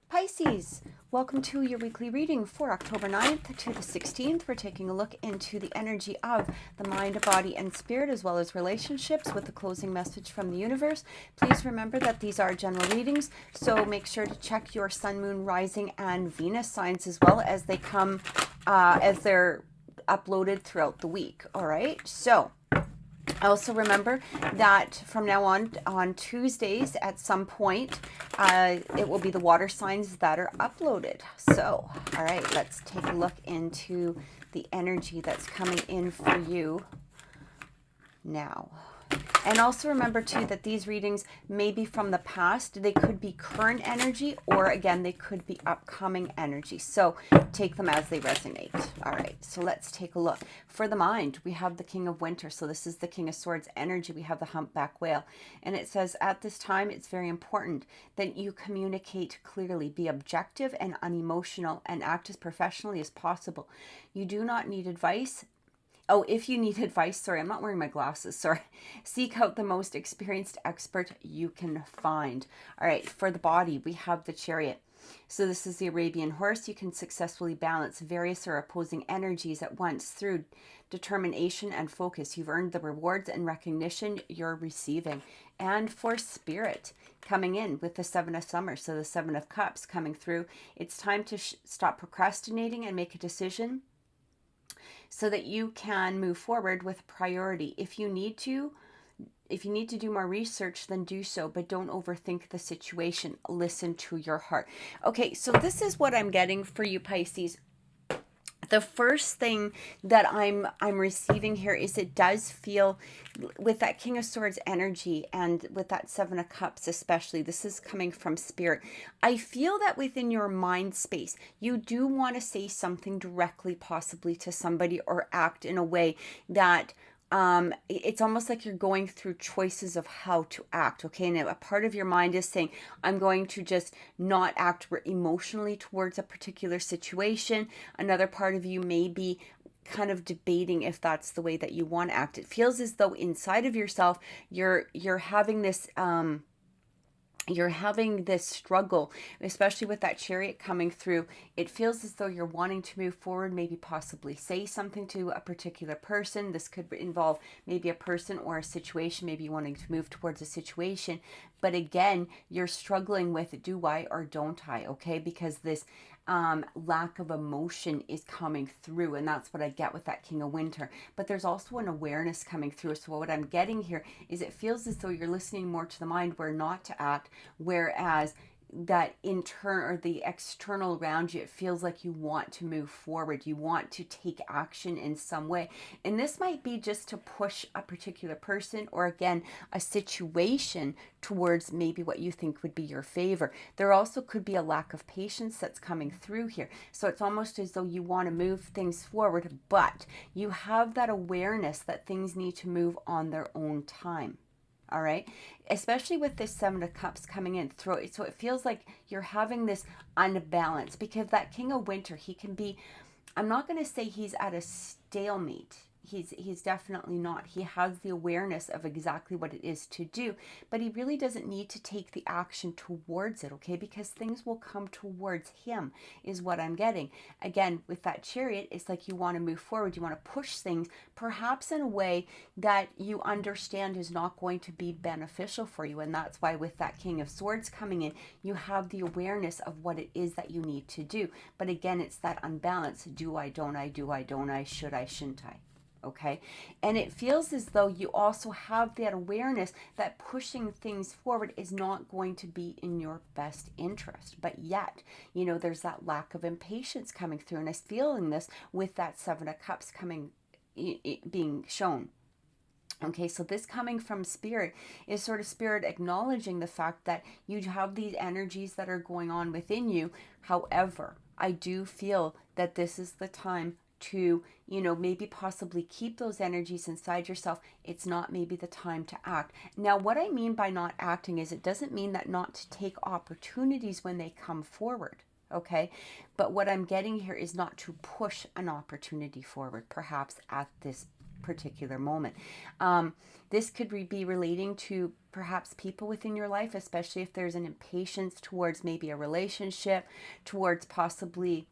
Pisces, welcome to your weekly reading for October 9th to the 16th. We're taking a look into the energy of the mind, body, and spirit, as well as relationships with the closing message from the universe. Please remember that these are general readings, so make sure to check your sun, moon, rising, and Venus signs as well as they come, as they're uploaded throughout the week. All right, so also remember that from now on Tuesdays at some point, it will be the water signs that are uploaded. So, all right, let's take a look into the energy that's coming in for you now. And also remember too that these readings may be from the past. They could be current energy, or again, they could be upcoming energy. So take them as they resonate. All right, so let's take a look. For the mind, we have the King of Winter. So this is the King of Swords energy. We have the humpback whale. And it says, at this time, it's very important that you communicate clearly, be objective and unemotional, and act as professionally as possible. You do not need advice. Oh, if you need advice, sorry, I'm not wearing my glasses, sorry. Seek out the most experienced expert you can find. All right, for the body, we have the Chariot. So this is the Arabian horse. You can successfully balance various or opposing energies at once through determination and focus. You've earned the rewards and recognition you're receiving. And for spirit, coming in with the Seven of Summer, so the Seven of Cups coming through, it's time to stop procrastinating and make a decision, so that you can move forward with priority. If you need to do more research, then do so, but don't overthink the situation. Listen to your heart. Okay, so this is what I'm getting for you, Pisces. The first thing that I'm receiving here is it does feel, with that King of Swords energy and with that Seven of Cups especially, this is coming from spirit. I feel that within your mind space, you do want to say something directly, possibly to somebody, or act in a way that it's almost like you're going through choices of how to act. Okay, and a part of your mind is saying, I'm going to just not act emotionally towards a particular situation. Another part of you may be kind of debating if that's the way that you want to act. It feels as though inside of yourself, you're having this struggle, especially with that Chariot coming through. It feels as though you're wanting to move forward, maybe possibly say something to a particular person. This could involve maybe a person or a situation, maybe wanting to move towards a situation. But again, you're struggling with, do I or don't I? Okay, because this lack of emotion is coming through, and that's what I get with that King of Winter. But there's also an awareness coming through. So what I'm getting here is it feels as though you're listening more to the mind where not to act, whereas that internal or the external around you, it feels like you want to move forward, you want to take action in some way. And this might be just to push a particular person, or again, a situation towards maybe what you think would be your favor. There also could be a lack of patience that's coming through here. So it's almost as though you want to move things forward, but you have that awareness that things need to move on their own time. All right, especially with this Seven of Cups coming in through it. So it feels like you're having this unbalance, because that King of Winter, he can be, I'm not going to say he's at a stalemate. He's definitely not. He has the awareness of exactly what it is to do, but he really doesn't need to take the action towards it, okay? Because things will come towards him, is what I'm getting. Again, with that Chariot, it's like you want to move forward. You want to push things, perhaps in a way that you understand is not going to be beneficial for you. And that's why with that King of Swords coming in, you have the awareness of what it is that you need to do. But again, it's that unbalance. Do I, don't I, do I, don't I, should I, shouldn't I? Okay, and it feels as though you also have that awareness that pushing things forward is not going to be in your best interest. But yet, you know, there's that lack of impatience coming through, and I'm feeling this with that Seven of Cups coming, being shown. Okay, so this coming from spirit is sort of spirit acknowledging the fact that you have these energies that are going on within you. However, I do feel that this is the time to, you know, maybe possibly keep those energies inside yourself. It's not maybe the time to act. Now, what I mean by not acting is it doesn't mean that not to take opportunities when they come forward. Okay, but what I'm getting here is not to push an opportunity forward, perhaps at this particular moment. This could be relating to perhaps people within your life, especially if there's an impatience towards maybe a relationship, towards possibly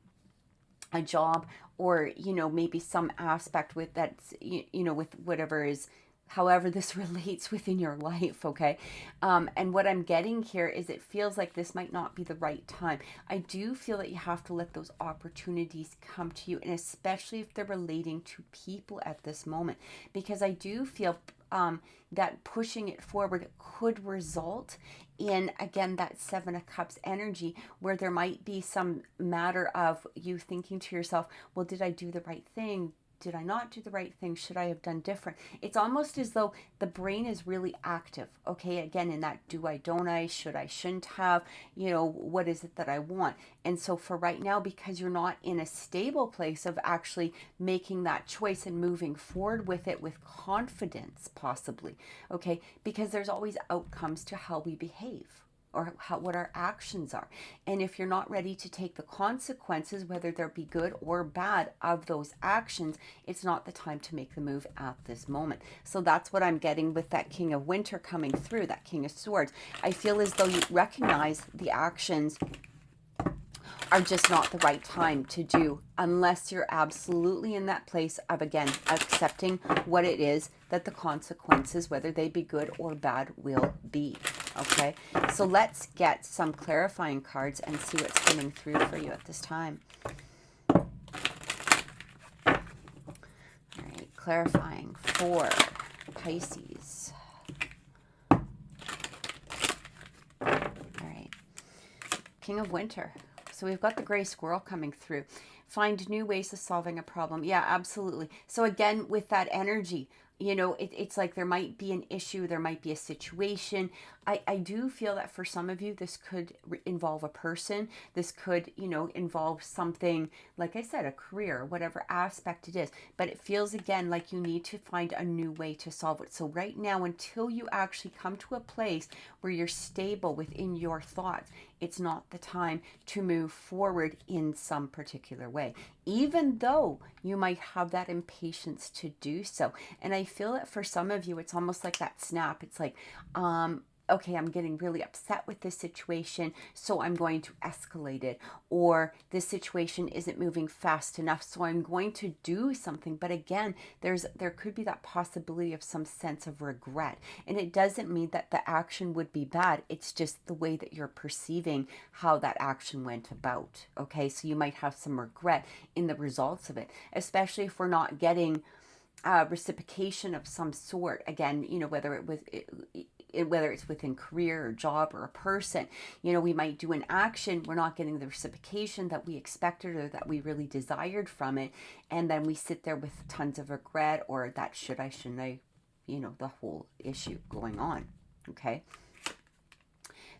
a job, or, you know, maybe some aspect with that's, you know, with whatever is, however this relates within your life, okay? And what I'm getting here is it feels like this might not be the right time. I do feel that you have to let those opportunities come to you, and especially if they're relating to people at this moment, because I do feel that pushing it forward could result in, again, that Seven of Cups energy, where there might be some matter of you thinking to yourself, well, did I do the right thing? Did I not do the right thing? Should I have done different? It's almost as though the brain is really active, okay? Again, in that do I, don't I, should I, shouldn't have, you know, what is it that I want? And so for right now, because you're not in a stable place of actually making that choice and moving forward with it with confidence, possibly, okay? Because there's always outcomes to how we behave, or what our actions are. And if you're not ready to take the consequences, whether there be good or bad, of those actions, it's not the time to make the move at this moment. So that's what I'm getting with that King of Winter coming through, that King of Swords. I feel as though you recognize the actions are just not the right time to do, unless you're absolutely in that place of, again, accepting what it is that the consequences, whether they be good or bad, will be. Okay, so let's get some clarifying cards and see what's coming through for you at this time. All right, clarifying for Pisces. All right, King of Winter. So we've got the gray squirrel coming through. Find new ways of solving a problem. Yeah, absolutely. So again, with that energy, you know, it's like there might be an issue, there might be a situation. I do feel that for some of you, this could involve a person. This could, you know, involve something, like I said, a career, whatever aspect it is. But it feels, again, like you need to find a new way to solve it. So right now, until you actually come to a place where you're stable within your thoughts, it's not the time to move forward in some particular way, even though you might have that impatience to do so. And I feel that for some of you, it's almost like that snap. It's like, okay, I'm getting really upset with this situation, so I'm going to escalate it. Or this situation isn't moving fast enough, so I'm going to do something. But again, there could be that possibility of some sense of regret. And it doesn't mean that the action would be bad. It's just the way that you're perceiving how that action went about. Okay, so you might have some regret in the results of it, especially if we're not getting reciprocation of some sort. Again, you know, whether it's within career or job or a person, you know, we might do an action, we're not getting the reciprocation that we expected or that we really desired from it, and then we sit there with tons of regret, or that should I, shouldn't I, you know, the whole issue going on. Okay.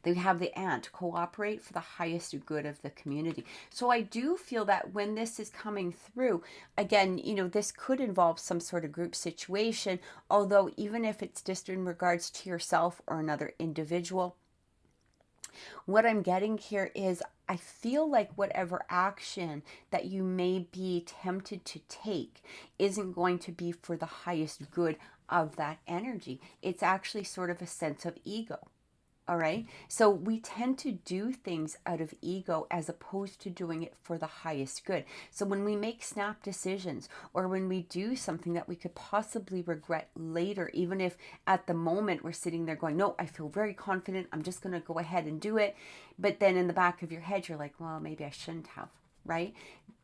Then we have the ant, cooperate for the highest good of the community. So I do feel that when this is coming through, again, you know, this could involve some sort of group situation, although even if it's just in regards to yourself or another individual, what I'm getting here is I feel like whatever action that you may be tempted to take isn't going to be for the highest good of that energy. It's actually sort of a sense of ego. All right. So we tend to do things out of ego as opposed to doing it for the highest good. So when we make snap decisions, or when we do something that we could possibly regret later, even if at the moment we're sitting there going, no, I feel very confident, I'm just going to go ahead and do it. But then in the back of your head, you're like, well, maybe I shouldn't have. Right.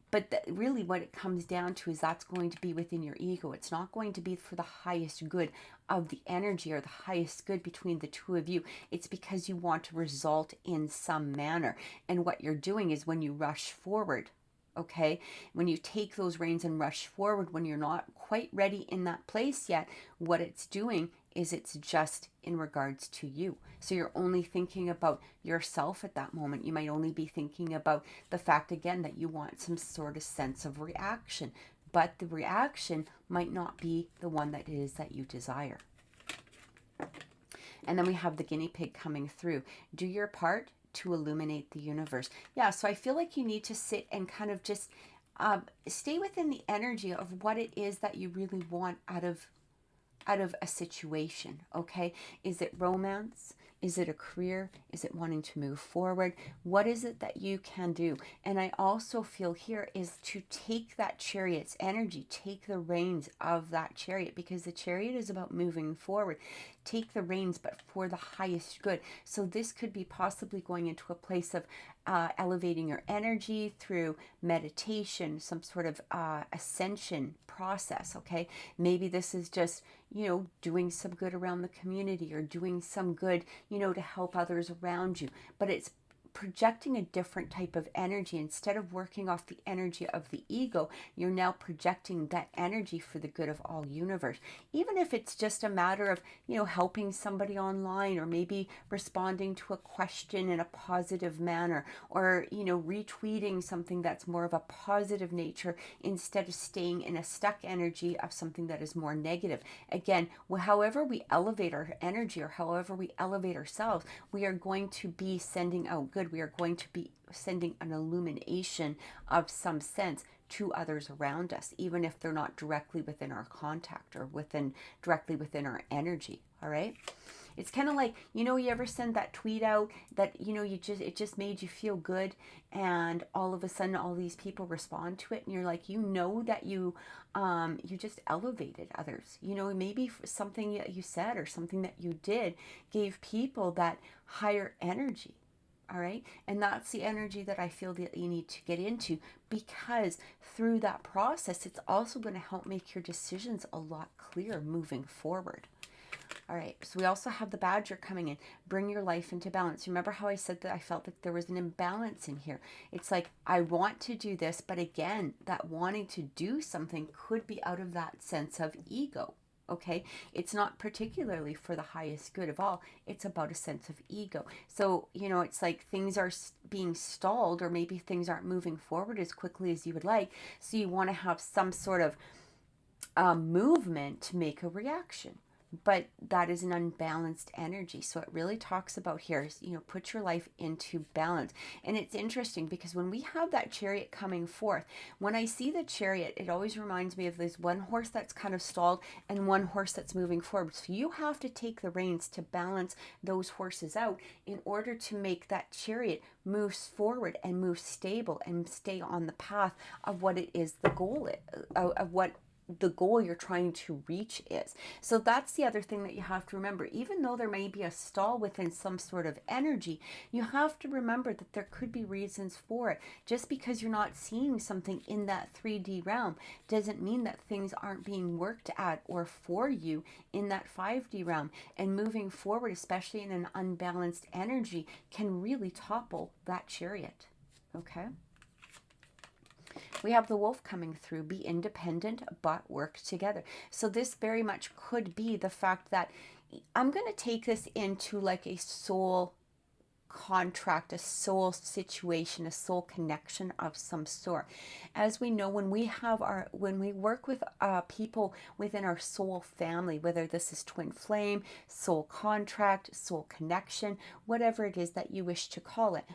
But really what it comes down to is that's going to be within your ego. It's not going to be for the highest good of the energy or the highest good between the two of you. It's because you want to result in some manner. And what you're doing is when you rush forward, okay, when you take those reins and rush forward, when you're not quite ready in that place yet, what it's doing is it's just in regards to you. So you're only thinking about yourself at that moment. You might only be thinking about the fact, again, that you want some sort of sense of reaction, but the reaction might not be the one that it is that you desire. And then we have the guinea pig coming through. Do your part to illuminate the universe. Yeah, so I feel like you need to sit and kind of just stay within the energy of what it is that you really want out of a situation. Okay, is it romance? Is it a career? Is it wanting to move forward? What is it that you can do? And I also feel here is to take that Chariot's energy, take the reins of that Chariot, because the Chariot is about moving forward. Take the reins, but for the highest good. So this could be possibly going into a place of elevating your energy through meditation, some sort of ascension process, okay? Maybe this is just, doing some good around the community, or doing some good, to help others around you. But it's projecting a different type of energy. Instead of working off the energy of the ego, you're now projecting that energy for the good of all universe. Even if it's just a matter of, helping somebody online, or maybe responding to a question in a positive manner, or, retweeting something that's more of a positive nature instead of staying in a stuck energy of something that is more negative. Again, however we elevate our energy, or however we elevate ourselves, we are going to be sending out good. We are going to be sending an illumination of some sense to others around us, even if they're not directly within our contact, or directly within our energy. All right. It's kind of like, you ever send that tweet out that, it just made you feel good, and all of a sudden all these people respond to it, and you're like, that you just elevated others. Maybe something that you said or something that you did gave people that higher energy. All right. And that's the energy that I feel that you need to get into, because through that process, it's also going to help make your decisions a lot clearer moving forward. All right. So we also have the Badger coming in. Bring your life into balance. Remember how I said that I felt that there was an imbalance in here? It's like, I want to do this, but again, that wanting to do something could be out of that sense of ego. Okay, it's not particularly for the highest good of all. It's about a sense of ego. So, it's like things are being stalled, or maybe things aren't moving forward as quickly as you would like. So you want to have some sort of movement to make a reaction. But that is an unbalanced energy. So it really talks about here is, put your life into balance. And it's interesting because when we have that Chariot coming forth, when I see the Chariot, it always reminds me of this one horse that's kind of stalled and one horse that's moving forward. So you have to take the reins to balance those horses out in order to make that Chariot move forward and move stable and stay on the path of what it is the goal is, of what the goal you're trying to reach is. So that's the other thing that you have to remember. Even though there may be a stall within some sort of energy, you have to remember that there could be reasons for it. Just because you're not seeing something in that 3D realm doesn't mean that things aren't being worked at or for you in that 5D realm. And moving forward, especially in an unbalanced energy, can really topple that Chariot. Okay? We have the Wolf coming through. Be independent, but work together. So this very much could be the fact that I'm going to take this into like a soul contract, a soul situation, a soul connection of some sort. As we know, when we work with people within our soul family, whether this is twin flame, soul contract, soul connection, whatever it is that you wish to call it,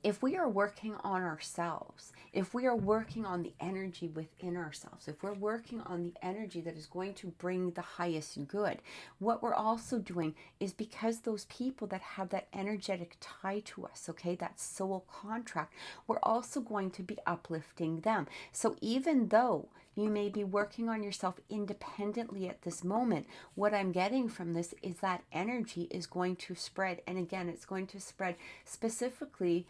if we are working on ourselves, if we are working on the energy within ourselves, if we're working on the energy that is going to bring the highest good, what we're also doing is, because those people that have that energetic tie to us, okay, that soul contract, we're also going to be uplifting them. So even though you may be working on yourself independently at this moment, what I'm getting from this is that energy is going to spread. And again, it's going to spread specifically,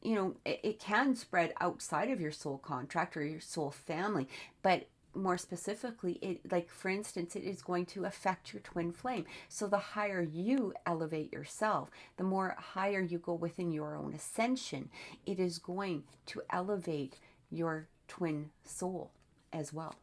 it can spread outside of your soul contract or your soul family, but more specifically, for instance, it is going to affect your twin flame. So the higher you elevate yourself, the more higher you go within your own ascension, it is going to elevate your twin soul as well.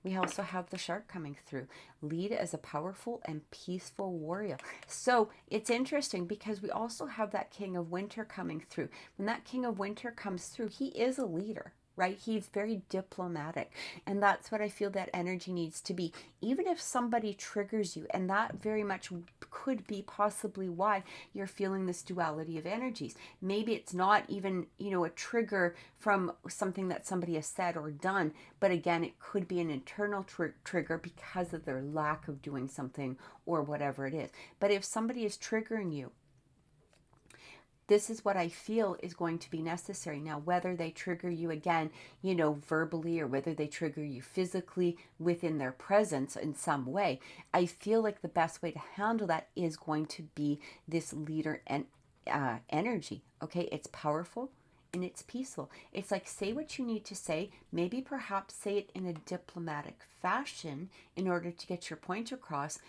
We also have the Shark coming through. Lead as a powerful and peaceful warrior. So it's interesting because we also have that King of Winter coming through. When that King of Winter comes through, he is a leader. right? He's very diplomatic. And that's what I feel that energy needs to be. Even if somebody triggers you, and that very much could be possibly why you're feeling this duality of energies. Maybe it's not even, a trigger from something that somebody has said or done, but again, it could be an internal trigger because of their lack of doing something or whatever it is. But if somebody is triggering you, this is what I feel is going to be necessary. Now, whether they trigger you again, verbally, or whether they trigger you physically within their presence in some way, I feel like the best way to handle that is going to be this leader and energy. Okay, it's powerful and it's peaceful. It's like, say what you need to say, maybe perhaps say it in a diplomatic fashion in order to get your point across,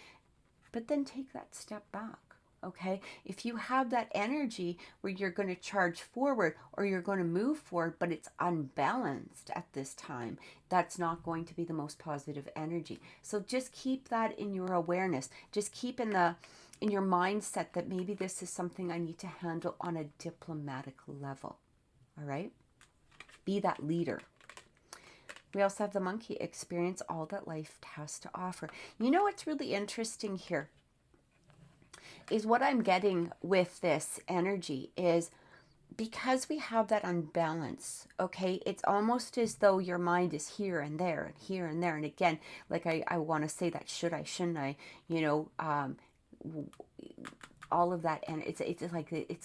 but then take that step back. Okay, if you have that energy where you're going to charge forward or you're going to move forward, but it's unbalanced at this time, that's not going to be the most positive energy. So just keep that in your awareness. Just keep in your mindset that maybe this is something I need to handle on a diplomatic level. All right, be that leader. We also have the monkey, experience all that life has to offer. What's really interesting here is what I'm getting with this energy is because we have that unbalance, okay, it's almost as though your mind is here and there and here and there. And again, like I want to say that should I, shouldn't I, all of that. And it's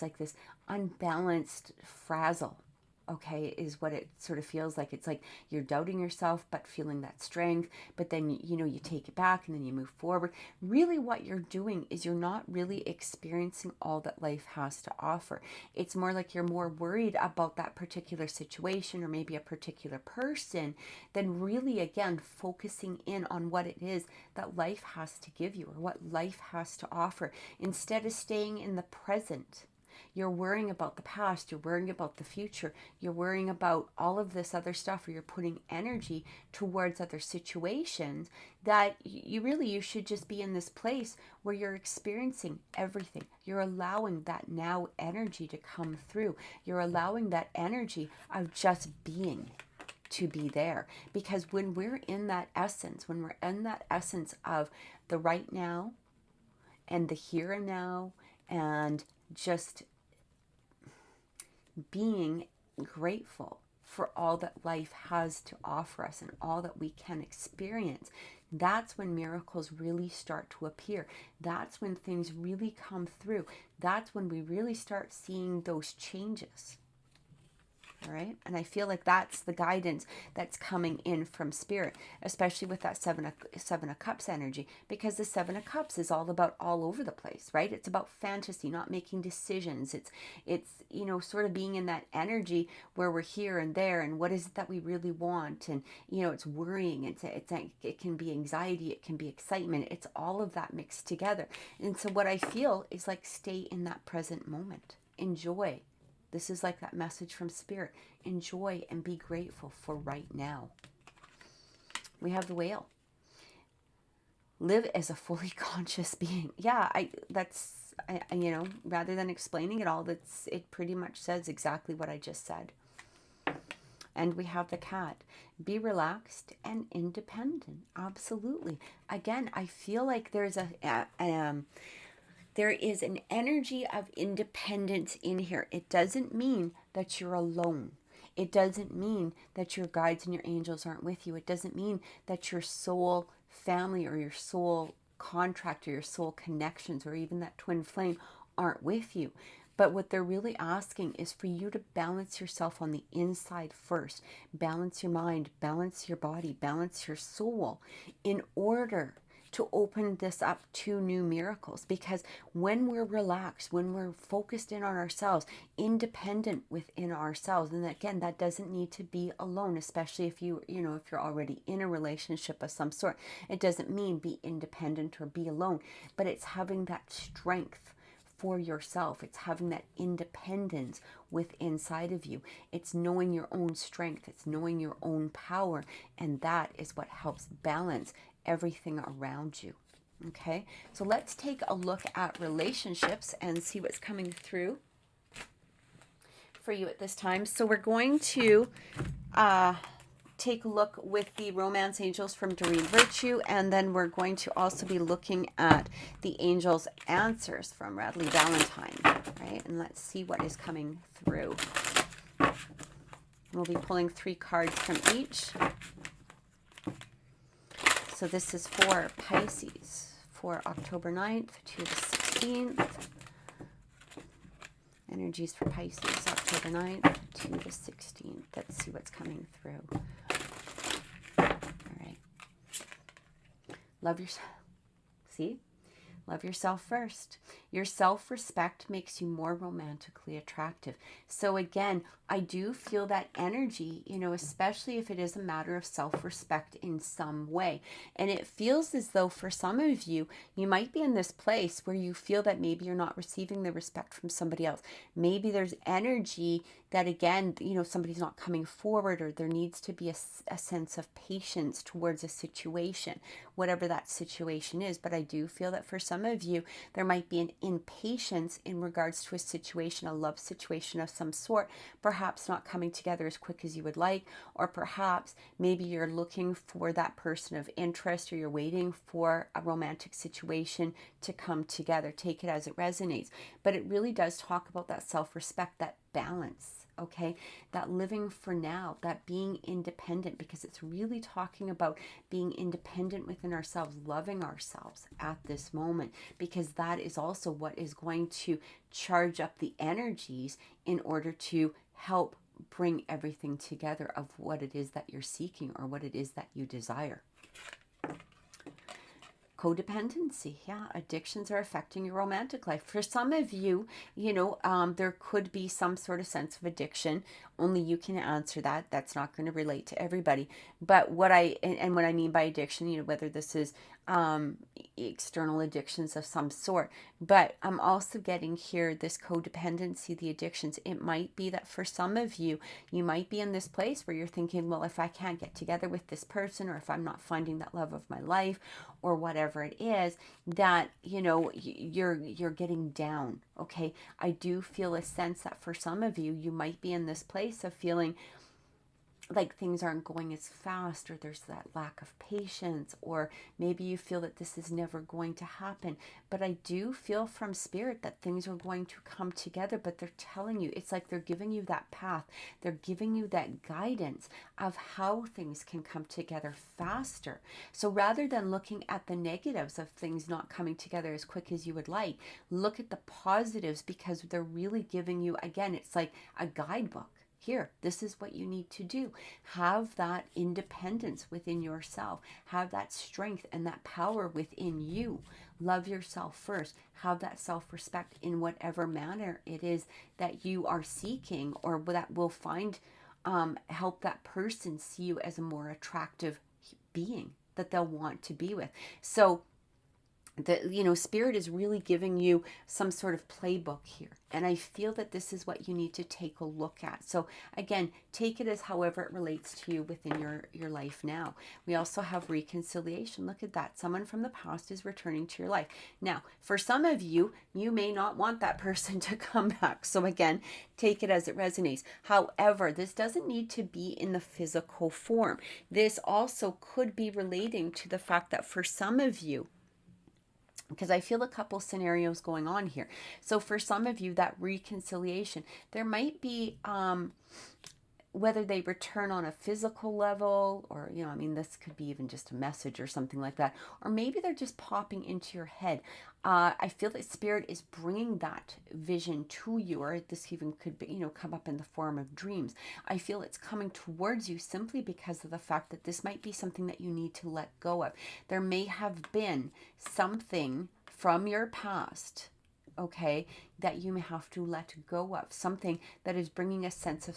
like this unbalanced frazzle. Okay, is what it sort of feels like. It's like you're doubting yourself, but feeling that strength. But then, you take it back and then you move forward. Really what you're doing is you're not really experiencing all that life has to offer. It's more like you're more worried about that particular situation or maybe a particular person than really, again, focusing in on what it is that life has to give you or what life has to offer. Instead of staying in the present, you're worrying about the past, you're worrying about the future, you're worrying about all of this other stuff, or you're putting energy towards other situations that you should just be in this place where you're experiencing everything. You're allowing that now energy to come through. You're allowing that energy of just being to be there. Because when we're in that essence, of the right now and the here and now and just being grateful for all that life has to offer us and all that we can experience, that's when miracles really start to appear. That's when things really come through. That's when we really start seeing those changes. All right. And I feel like that's the guidance that's coming in from spirit, especially with that seven of cups energy, because the 7 of cups is all about all over the place, right? It's about fantasy, not making decisions. It's sort of being in that energy where we're here and there. And what is it that we really want? And, it's worrying. It can be anxiety. It can be excitement. It's all of that mixed together. And so what I feel is like, stay in that present moment. Enjoy. This is like that message from spirit. Enjoy and be grateful for right now. We have the whale. Live as a fully conscious being. Yeah, rather than explaining it all, it pretty much says exactly what I just said. And we have the cat. Be relaxed and independent. Absolutely. Again, I feel like there's there is an energy of independence in here. It doesn't mean that you're alone. It doesn't mean that your guides and your angels aren't with you. It doesn't mean that your soul family or your soul contract or your soul connections or even that twin flame aren't with you. But what they're really asking is for you to balance yourself on the inside first. Balance your mind, balance your body, balance your soul in order to open this up to new miracles. Because when we're relaxed, when we're focused in on ourselves, independent within ourselves, and again, that doesn't need to be alone, especially if if you're already in a relationship of some sort. It doesn't mean be independent or be alone, but it's having that strength for yourself. It's having that independence within inside of you. It's knowing your own strength. It's knowing your own power. And that is what helps balance everything around you. Okay, so let's take a look at relationships and see what's coming through for you at this time. So we're going to take a look with the romance angels from Doreen Virtue, and then we're going to also be looking at the angels' answers from Radley Valentine, right? And let's see what is coming through. We'll be pulling 3 cards from each. So this is for Pisces for October 9th to the 16th. Energies for Pisces, October 9th to the 16th. Let's see what's coming through. All right. Love yourself. See? Love yourself first. Your self-respect makes you more romantically attractive. So again, I do feel that energy, you know, especially if it is a matter of self-respect in some way. And it feels as though for some of you, you might be in this place where you feel that maybe you're not receiving the respect from somebody else. Maybe there's energy that, again, you know, somebody's not coming forward, or there needs to be a sense of patience towards a situation, whatever that situation is. But I do feel that for some of you, there might be an impatience in regards to a situation, a love situation of some sort, perhaps not coming together as quick as you would like, or perhaps maybe you're looking for that person of interest, or you're waiting for a romantic situation to come together. Take it as it resonates. But it really does talk about that self-respect, that balance. Okay, that living for now, that being independent, because it's really talking about being independent within ourselves, loving ourselves at this moment, because that is also what is going to charge up the energies in order to help bring everything together of what it is that you're seeking or what it is that you desire. Codependency, yeah, addictions are affecting your romantic life. For some of you, you know, there could be some sort of sense of addiction. Only you can answer that. That's not going to relate to everybody. But what I mean by addiction, you know, whether this is external addictions of some sort, but I'm also getting here this codependency, the addictions. It might be that for some of you, you might be in this place where you're thinking, well, if I can't get together with this person, or if I'm not finding that love of my life, or whatever it is, that, you know, you're getting down. Okay, I do feel a sense that for some of you, you might be in this place of feeling like things aren't going as fast, or there's that lack of patience, or maybe you feel that this is never going to happen. But I do feel from spirit that things are going to come together, but they're telling you, it's like they're giving you that path. They're giving you that guidance of how things can come together faster. So rather than looking at the negatives of things not coming together as quick as you would like, look at the positives, because they're really giving you, again, it's like a guidebook. Here, this is what you need to do. Have that independence within yourself. Have that strength and that power within you. Love yourself first. Have that self-respect in whatever manner it is that you are seeking, or that will find, help that person see you as a more attractive being that they'll want to be with. So, you know, spirit is really giving you some sort of playbook here. And I feel that this is what you need to take a look at. So again, take it as however it relates to you within your life now. We also have reconciliation. Look at that. Someone from the past is returning to your life. Now, for some of you, you may not want that person to come back. So again, take it as it resonates. However, this doesn't need to be in the physical form. This also could be relating to the fact that for some of you, because I feel a couple scenarios going on here. So for some of you, that reconciliation, there might be, whether they return on a physical level, or, you know, I mean, this could be even just a message or something like that. Or maybe they're just popping into your head. I feel that spirit is bringing that vision to you, or this even could be, you know, come up in the form of dreams. I feel it's coming towards you simply because of the fact that this might be something that you need to let go of. There may have been something from your past, okay, that you may have to let go of, something that is bringing a sense of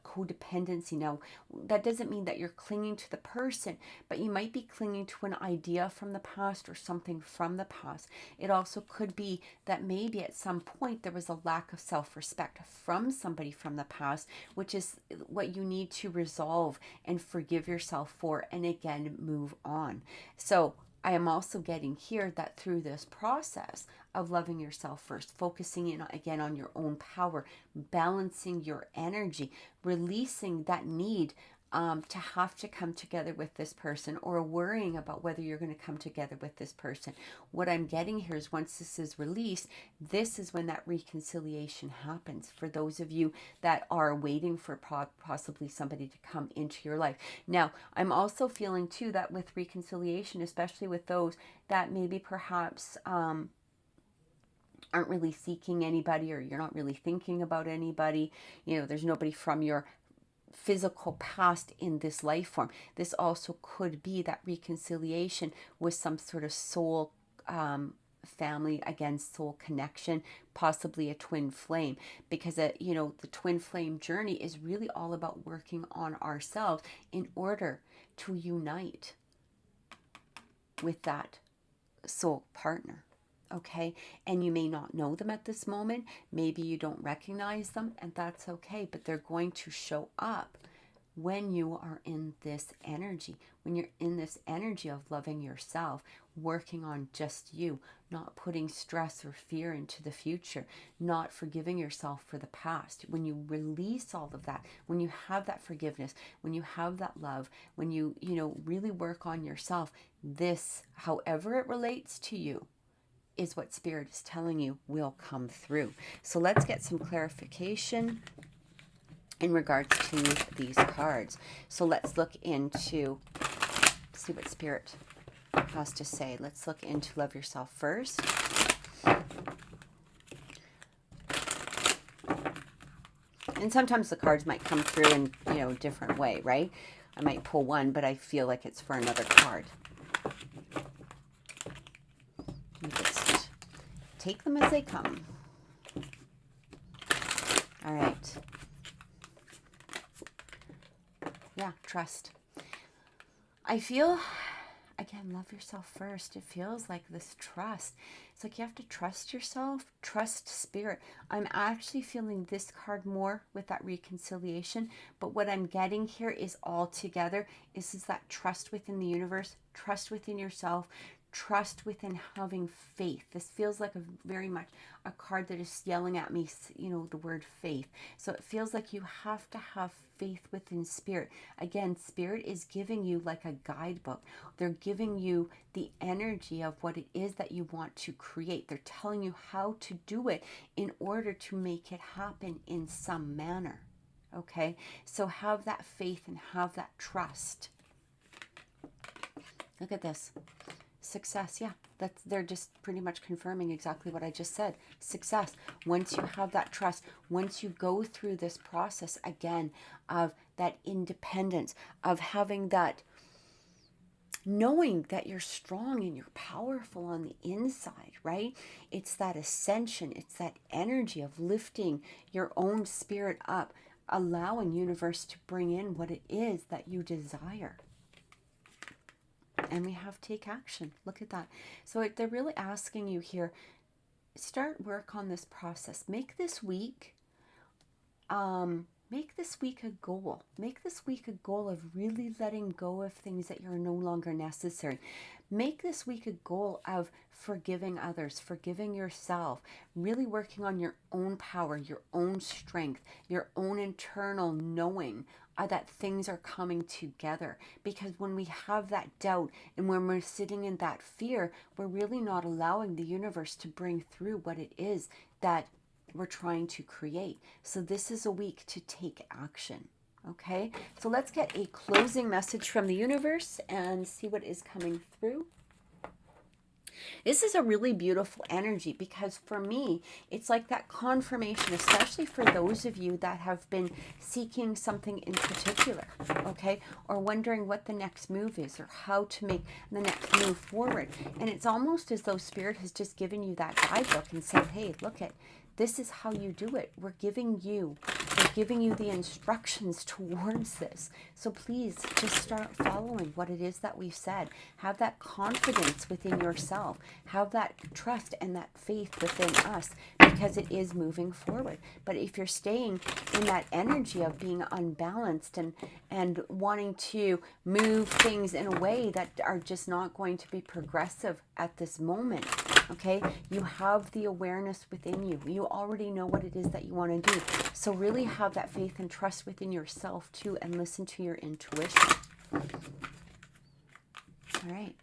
codependency. Now, that doesn't mean that you're clinging to the person, but you might be clinging to an idea from the past or something from the past. It also could be that maybe at some point there was a lack of self-respect from somebody from the past, which is what you need to resolve and forgive yourself for, and again, move on. So I am also getting here that through this process of loving yourself first, focusing in again on your own power, balancing your energy, releasing that need to have to come together with this person, or worrying about whether you're going to come together with this person. What I'm getting here is once this is released, this is when that reconciliation happens for those of you that are waiting for possibly somebody to come into your life. Now, I'm also feeling too that with reconciliation, especially with those that maybe perhaps aren't really seeking anybody, or you're not really thinking about anybody, there's nobody from your physical past in this life form. This also could be that reconciliation with some sort of soul family, again, soul connection, possibly a twin flame, because the twin flame journey is really all about working on ourselves in order to unite with that soul partner. Okay, and you may not know them at this moment. Maybe you don't recognize them, and that's okay, but they're going to show up when you are in this energy, when you're in this energy of loving yourself, working on just you, not putting stress or fear into the future, not forgiving yourself for the past. When you release all of that, when you have that forgiveness, when you have that love, when you really work on yourself, this, however it relates to you, is what Spirit is telling you will come through. So let's get some clarification in regards to these cards. So let's look into, see what Spirit has to say. Let's look into Love Yourself First. And sometimes the cards might come through in, a different way, right? I might pull one, but I feel like it's for another card. Just take them as they come. All right. Yeah, trust. I feel, again, love yourself first. It feels like this trust. It's like you have to trust yourself, trust Spirit. I'm actually feeling this card more with that reconciliation, but what I'm getting here is all together. This is that trust within the universe, trust within yourself, trust within having faith. This feels like very much a card that is yelling at me, the word faith. So it feels like you have to have faith within Spirit. Again, Spirit is giving you like a guidebook. They're giving you the energy of what it is that you want to create. They're telling you how to do it in order to make it happen in some manner. Okay? So have that faith and have that trust. Look at this. Success, yeah, they're just pretty much confirming exactly what I just said. Success. Once you have that trust, once you go through this process again of that independence, of having that, knowing that you're strong and you're powerful on the inside, right? It's that ascension, it's that energy of lifting your own spirit up, allowing universe to bring in what it is that you desire. And we have take action. Look at that. So they're really asking you here, start work on this process. Make this week a goal. Make this week a goal of really letting go of things that are no longer necessary. Make this week a goal of forgiving others, forgiving yourself, really working on your own power, your own strength, your own internal knowing that things are coming together. Because when we have that doubt and when we're sitting in that fear, we're really not allowing the universe to bring through what it is that we're trying to create. So this is a week to take action. Okay, so let's get a closing message from the universe and see what is coming through. This is a really beautiful energy because for me, it's like that confirmation, especially for those of you that have been seeking something in particular, okay? Or wondering what the next move is or how to make the next move forward. And it's almost as though Spirit has just given you that guidebook and said, hey, look at, this is how you do it. We're giving you the instructions towards this. So please just start following what it is that we've said. Have that confidence within yourself. Have that trust and that faith within us, because it is moving forward. But if you're staying in that energy of being unbalanced and wanting to move things in a way that are just not going to be progressive at this moment, okay, you have the awareness within you. You already know what it is that you want to do. So really have that faith and trust within yourself too, and listen to your intuition. All right.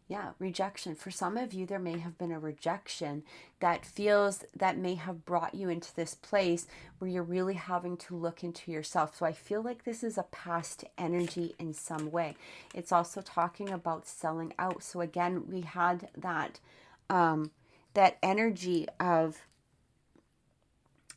Yeah, rejection. For some of you, there may have been a rejection that may have brought you into this place where you're really having to look into yourself. So I feel like this is a past energy in some way. It's also talking about selling out. So again, we had that energy of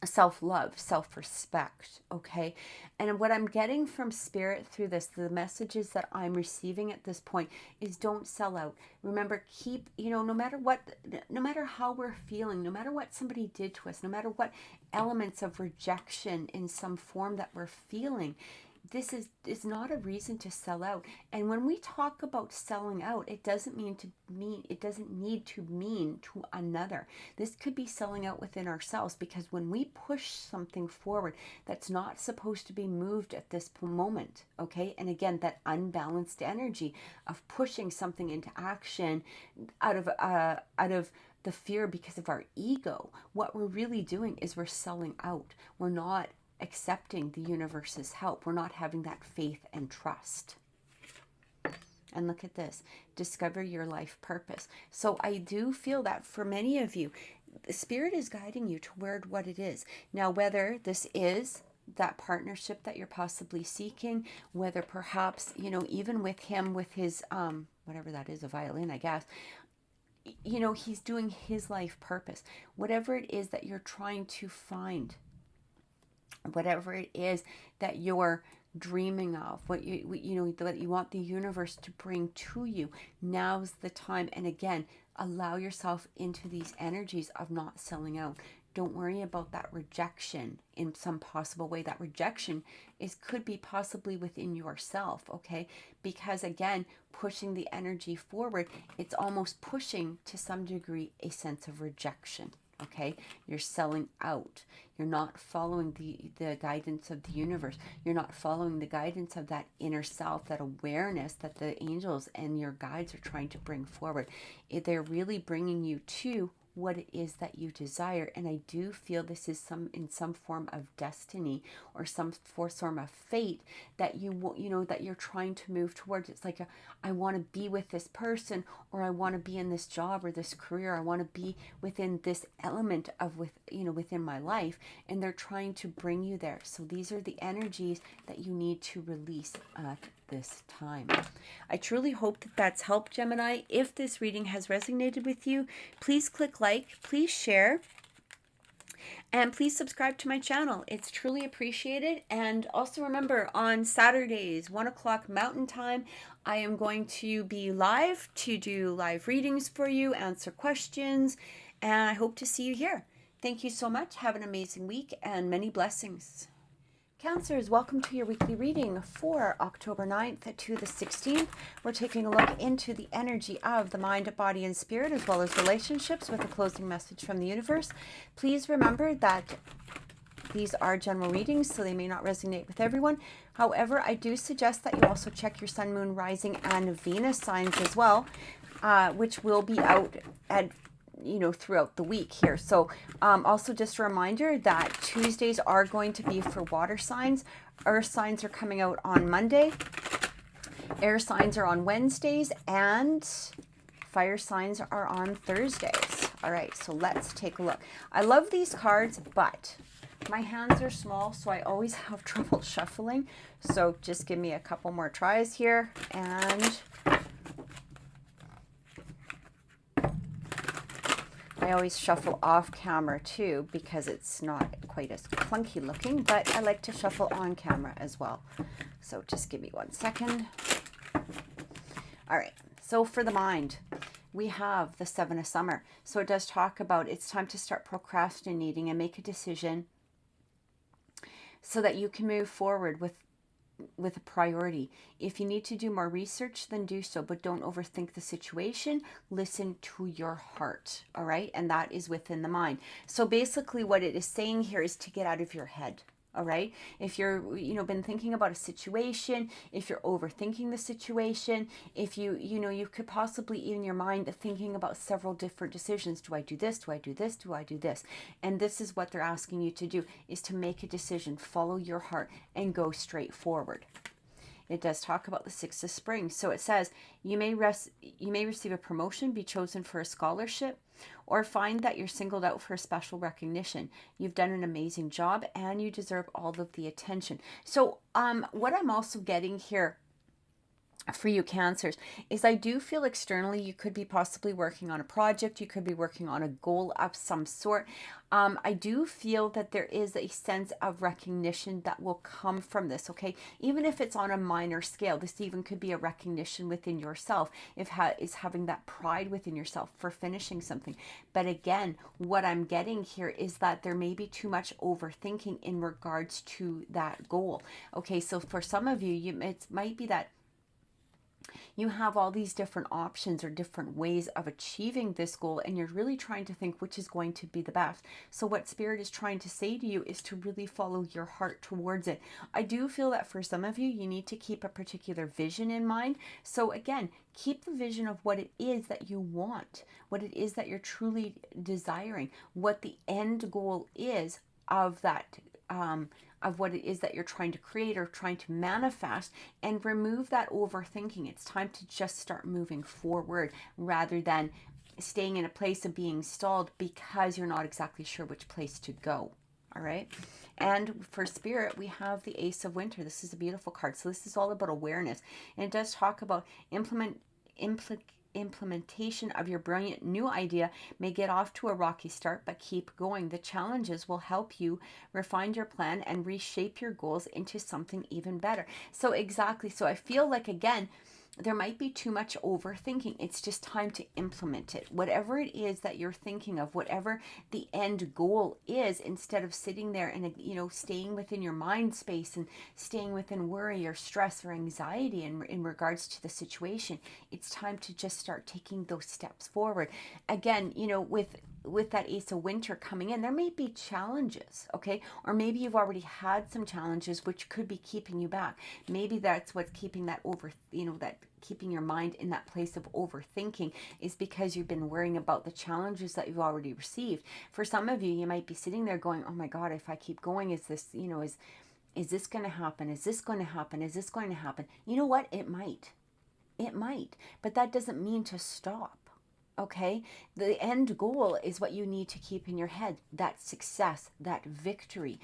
self-love, self-respect, okay? And what I'm getting from Spirit through this, the messages that I'm receiving at this point, is don't sell out. Remember, keep, no matter how we're feeling, no matter what somebody did to us, no matter what elements of rejection in some form that we're feeling, this is not a reason to sell out. And when we talk about selling out, it doesn't need to mean to another. This could be selling out within ourselves, because when we push something forward that's not supposed to be moved at this moment, okay? And again, that unbalanced energy of pushing something into action out of the fear because of our ego, what we're really doing is we're selling out. We're not accepting the universe's help. We're not having that faith and trust. And look at this. Discover your life purpose. So I do feel that for many of you, the Spirit is guiding you toward what it is. Now, whether this is that partnership that you're possibly seeking, whether perhaps, even with him, with his, whatever that is, a violin, I guess, he's doing his life purpose. Whatever it is that you're trying to find, whatever it is that you're dreaming of, what that you want the universe to bring to you, now's the time. And again, allow yourself into these energies of not selling out. Don't worry about that rejection in some possible way. That rejection could be possibly within yourself, okay? Because again, pushing the energy forward, it's almost pushing to some degree a sense of rejection. Okay, you're selling out. You're not following the guidance of the universe. You're not following the guidance of that inner self, that awareness that the angels and your guides are trying to bring forward. They're really bringing you to what it is that you desire. And I do feel this is in some form of destiny or some form of fate that that you're trying to move towards. It's like I want to be with this person, or I want to be in this job or this career. I want to be within this element of within my life, and they're trying to bring you there. So these are the energies that you need to release at this time. I truly hope that that's helped, Gemini. If this reading has resonated with you, please click like, please share, and please subscribe to my channel. It's truly appreciated. And also remember, on Saturdays, 1 o'clock Mountain Time, I am going to be live to do live readings for you, answer questions, and I hope to see you here. Thank you so much. Have an amazing week and many blessings. Cancers, welcome to your weekly reading for October 9th to the 16th. We're taking a look into the energy of the mind, body, and spirit, as well as relationships, with a closing message from the universe. Please remember that these are general readings, so they may not resonate with everyone. However, I do suggest that you also check your sun, moon, rising, and Venus signs as well, which will be out at throughout the week here. So also just a reminder that Tuesdays are going to be for water signs. Earth signs are coming out on Monday. Air signs are on Wednesdays, and fire signs are on Thursdays. All right, so let's take a look. I love these cards, but my hands are small, so I always have trouble shuffling. So just give me a couple more tries here, and I always shuffle off camera too, because it's not quite as clunky looking, but I like to shuffle on camera as well. So just give me 1 second. All right, so for the mind, we have the 7 of Summer. So it does talk about it's time to start procrastinating and make a decision so that you can move forward with with a priority. If you need to do more research, then do so, but don't overthink the situation. Listen to your heart, all right? And that is within the mind. So basically what it is saying here is to get out of your head. All right. If you're, been thinking about a situation, if you're overthinking the situation, if you could possibly in your mind thinking about several different decisions. Do I do this? Do I do this? Do I do this? And this is what they're asking you to do, is to make a decision, follow your heart, and go straight forward. It does talk about the Six of Spring. So it says, you may receive a promotion, be chosen for a scholarship, or find that you're singled out for a special recognition. You've done an amazing job and you deserve all of the attention. So what I'm also getting here for you Cancers is I do feel externally you could be possibly working on a project, you could be working on a goal of some sort. I do feel that there is a sense of recognition that will come from this, okay? Even if it's on a minor scale, this even could be a recognition within yourself, is having that pride within yourself for finishing something. But again, what I'm getting here is that there may be too much overthinking in regards to that goal. Okay, so for some of you, it might be that you have all these different options or different ways of achieving this goal, and you're really trying to think which is going to be the best. So what Spirit is trying to say to you is to really follow your heart towards it. I do feel that for some of you, you need to keep a particular vision in mind. So again, keep the vision of what it is that you want, what it is that you're truly desiring, what the end goal is of that of what it is that you're trying to create or trying to manifest, and remove that overthinking. It's time to just start moving forward rather than staying in a place of being stalled because you're not exactly sure which place to go. All right. And for Spirit, we have the Ace of Winter. This is a beautiful card. So this is all about awareness. And it does talk about implementation of your brilliant new idea may get off to a rocky start, but keep going. The challenges will help you refine your plan and reshape your goals into something even better. So exactly. So I feel like, again, there might be too much overthinking. It's just time to implement it. Whatever it is that you're thinking of, whatever the end goal is, instead of sitting there and, staying within your mind space and staying within worry or stress or anxiety in regards to the situation, it's time to just start taking those steps forward. Again, with that Ace of Winter coming in, there may be challenges, okay? Or maybe you've already had some challenges which could be keeping you back. Maybe that's what's keeping that keeping your mind in that place of overthinking, is because you've been worrying about the challenges that you've already received. For some of you, you might be sitting there going, oh my God, if I keep going, is this, is this going to happen? Is this going to happen? Is this going to happen? You know what? It might, but that doesn't mean to stop. Okay, the end goal is what you need to keep in your head, that success, that victory.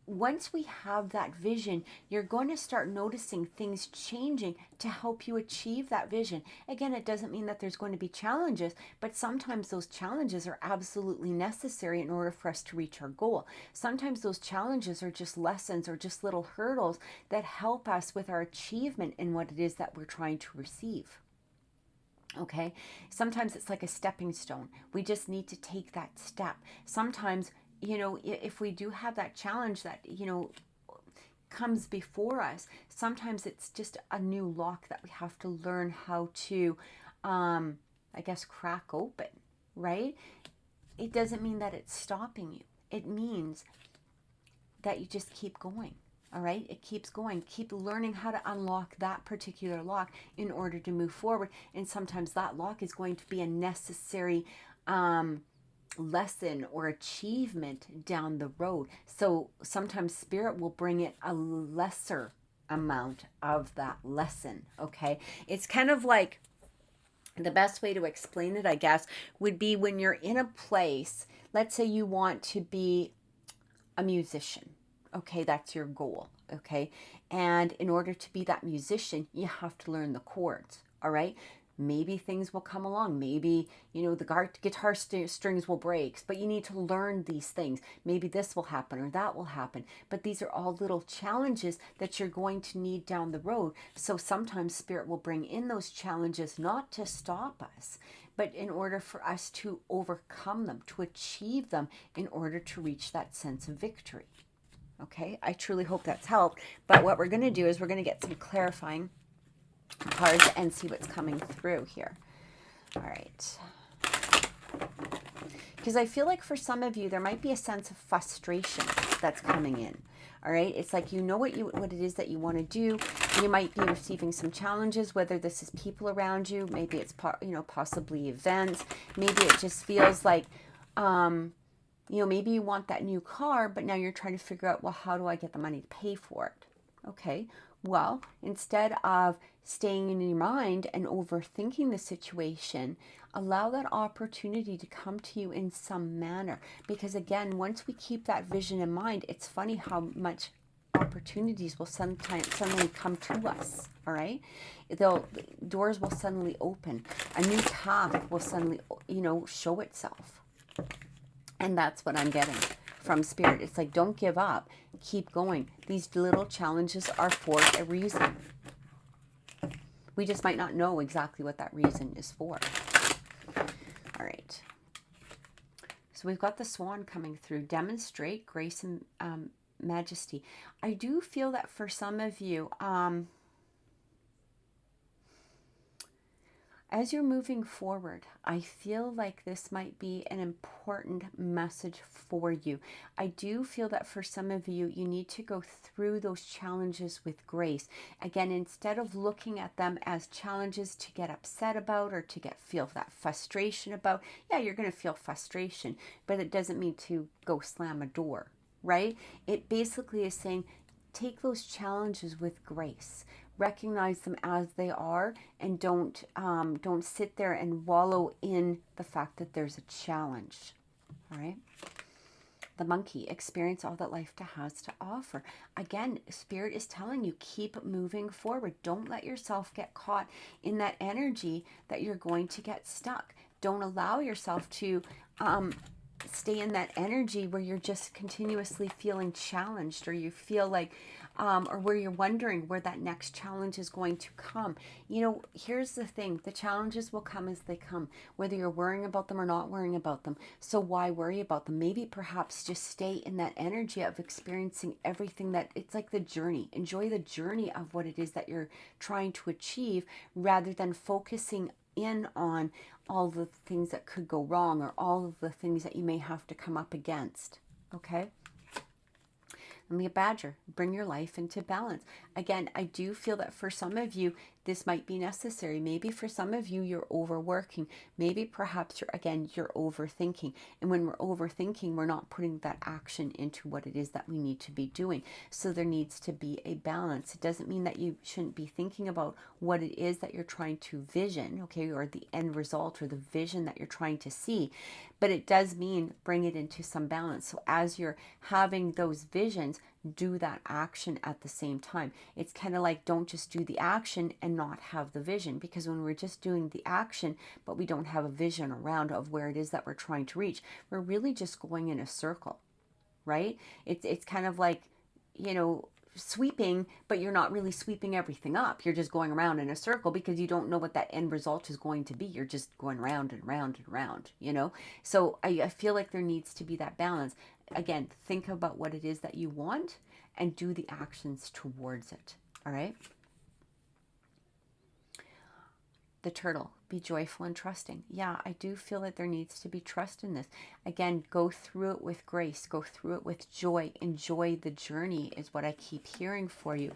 Once we have that vision, you're going to start noticing things changing to help you achieve that vision. Again, it doesn't mean that there's going to be challenges, but sometimes those challenges are absolutely necessary in order for us to reach our goal. Sometimes those challenges are just lessons or just little hurdles that help us with our achievement in what it is that we're trying to receive. Okay, sometimes it's like a stepping stone. We just need to take that step. Sometimes, if we do have that challenge that, comes before us, sometimes it's just a new lock that we have to learn how to, crack open, right? It doesn't mean that it's stopping you. It means that you just keep going. All right, it keeps going. Keep learning how to unlock that particular lock in order to move forward. And sometimes that lock is going to be a necessary lesson or achievement down the road. So sometimes Spirit will bring it a lesser amount of that lesson. Okay, it's kind of like, the best way to explain it, I guess, would be when you're in a place. Let's say you want to be a musician. Okay, that's your goal, okay? And in order to be that musician, you have to learn the chords, all right? Maybe things will come along. Maybe, the guitar strings will break, but you need to learn these things. Maybe this will happen or that will happen. But these are all little challenges that you're going to need down the road. So sometimes Spirit will bring in those challenges not to stop us, but in order for us to overcome them, to achieve them, in order to reach that sense of victory. Okay, I truly hope that's helped. But what we're going to do is we're going to get some clarifying cards and see what's coming through here. All right. Because I feel like for some of you, there might be a sense of frustration that's coming in. All right. It's like, you know what it is that you want to do. You might be receiving some challenges, whether this is people around you, maybe it's, possibly events. Maybe it just feels like, maybe you want that new car, but now you're trying to figure out, well, how do I get the money to pay for it? Okay. Well, instead of staying in your mind and overthinking the situation, allow that opportunity to come to you in some manner. Because again, once we keep that vision in mind, it's funny how much opportunities will suddenly come to us. All right, doors will suddenly open. A new path will suddenly, show itself. And that's what I'm getting from Spirit. It's like, don't give up. Keep going. These little challenges are for a reason. We just might not know exactly what that reason is for. All right. So we've got the Swan coming through. Demonstrate grace and majesty. I do feel that for some of you, as you're moving forward, I feel like this might be an important message for you. I do feel that for some of you, you need to go through those challenges with grace. Again, instead of looking at them as challenges to get upset about or to feel that frustration about. Yeah, you're going to feel frustration, but it doesn't mean to go slam a door, right? It basically is saying, take those challenges with grace. Recognize them as they are, and don't sit there and wallow in the fact that there's a challenge. All right. The Monkey, experience all that life has to offer. Again, Spirit is telling you, keep moving forward. Don't let yourself get caught in that energy that you're going to get stuck. Don't allow yourself to stay in that energy where you're just continuously feeling challenged, or you feel like or where you're wondering where that next challenge is going to come. Here's the thing. The challenges will come as they come, whether you're worrying about them or not worrying about them. So why worry about them? Maybe perhaps just stay in that energy of experiencing everything that it's like the journey. Enjoy the journey of what it is that you're trying to achieve, rather than focusing in on all the things that could go wrong or all of the things that you may have to come up against. Okay? And the Badger, bring your life into balance. Again, I do feel that for some of you, this might be necessary. Maybe for some of you, you're overworking. Maybe perhaps you're overthinking. And when we're overthinking, we're not putting that action into what it is that we need to be doing. So there needs to be a balance. It doesn't mean that you shouldn't be thinking about what it is that you're trying to vision, okay, or the end result or the vision that you're trying to see. But it does mean bring it into some balance. So as you're having those visions, do that action at the same time. It's kind of like, don't just do the action and not have the vision, because when we're just doing the action but we don't have a vision around of where it is that we're trying to reach, we're really just going in a circle, right? It's kind of like, sweeping, but you're not really sweeping everything up. You're just going around in a circle because you don't know what that end result is going to be. You're just going round and round and round, So I feel like there needs to be that balance. Again, think about what it is that you want and do the actions towards it. All right. The Turtle, be joyful and trusting. Yeah, I do feel that there needs to be trust in this. Again, go through it with grace. Go through it with joy. Enjoy the journey is what I keep hearing for you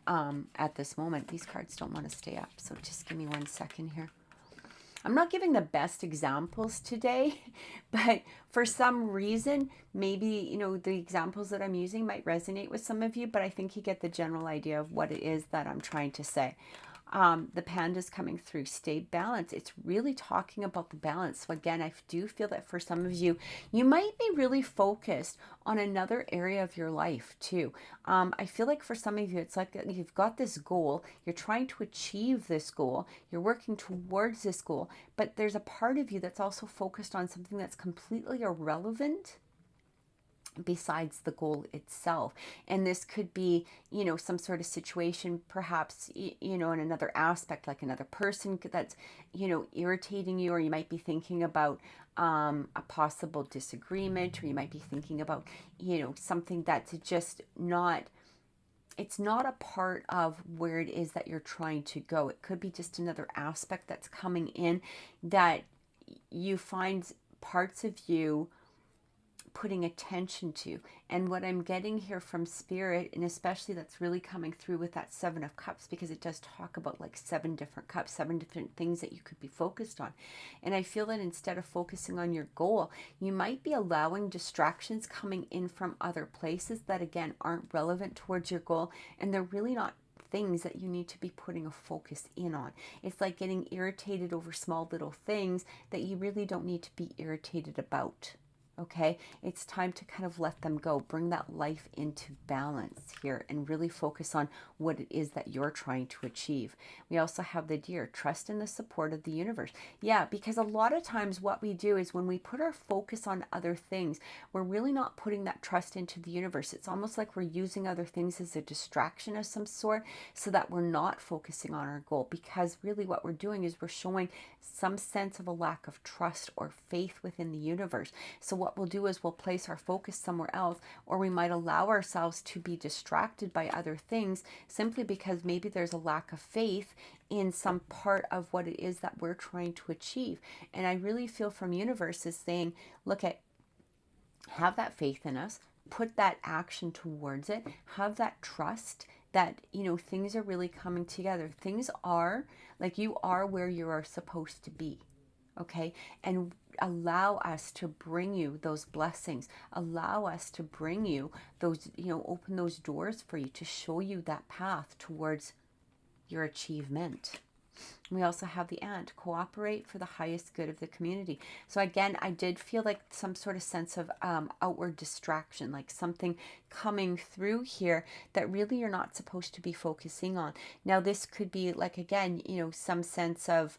at this moment. These cards don't want to stay up, so just give me 1 second here. I'm not giving the best examples today, but for some reason, maybe, the examples that I'm using might resonate with some of you, but I think you get the general idea of what it is that I'm trying to say. The Panda's coming through. Stay balanced. It's really talking about the balance. So again, I do feel that for some of you, you might be really focused on another area of your life too. I feel like for some of you, it's like you've got this goal. You're trying to achieve this goal. You're working towards this goal. But there's a part of you that's also focused on something that's completely irrelevant. besides the goal itself. And this could be, you know, some sort of situation, perhaps, you know, in another aspect, like another person that's, you know, irritating you, or you might be thinking about a possible disagreement, or you might be thinking about, you know, something that's just not, it's not a part of where it is that you're trying to go. It could be just another aspect that's coming in that you find parts of you putting attention to. And what I'm getting here from Spirit, and especially that's really coming through with that Seven of Cups, because it does talk about like 7 different cups, 7 different things that you could be focused on. And I feel that instead of focusing on your goal, you might be allowing distractions coming in from other places that again aren't relevant towards your goal, and they're really not things that you need to be putting a focus in on. It's like getting irritated over small little things that you really don't need to be irritated about. Okay, it's time to kind of let them go, bring that life into balance here, and really focus on what it is that you're trying to achieve. We also have the Deer, trust in the support of the universe. Yeah, because a lot of times what we do is when we put our focus on other things, we're really not putting that trust into the universe. It's almost like we're using other things as a distraction of some sort, so that we're not focusing on our goal, because really what we're doing is we're showing some sense of a lack of trust or faith within the universe. So what we'll do is we'll place our focus somewhere else, or we might allow ourselves to be distracted by other things simply because maybe there's a lack of faith in some part of what it is that we're trying to achieve. And I really feel from universe is saying, look, have that faith in us, put that action towards it, have that trust that, you know, things are really coming together. Things are like, you are where you are supposed to be. Okay, and allow us to bring you those blessings, allow us to bring you those, you know, open those doors for you, to show you that path towards your achievement. We also have the Ant, cooperate for the highest good of the community. So again, I did feel like some sort of sense of outward distraction, like something coming through here that really you're not supposed to be focusing on. Now this could be like, again, you know, some sense of,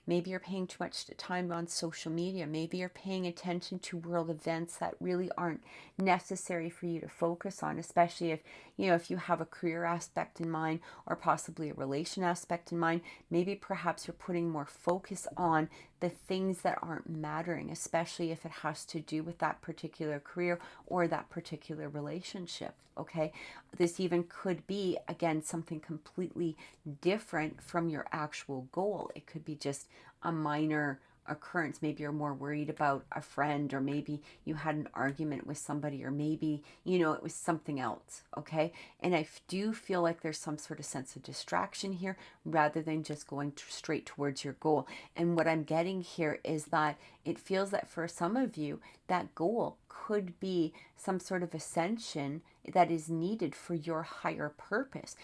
maybe you're paying too much time on social media. Maybe you're paying attention to world events that really aren't necessary for you to focus on, especially if, you know, if you have a career aspect in mind, or possibly a relation aspect in mind. Maybe perhaps you're putting more focus on the things that aren't mattering, especially if it has to do with that particular career or that particular relationship. Okay, this even could be, again, something completely different from your actual goal. It could be just a minor occurrence. Maybe you're more worried about a friend, or maybe you had an argument with somebody, or maybe, you know, it was something else. Okay, and I do feel like there's some sort of sense of distraction here rather than just going straight towards your goal. And what I'm getting here is that it feels that for some of you, that goal could be some sort of ascension that is needed for your higher purpose.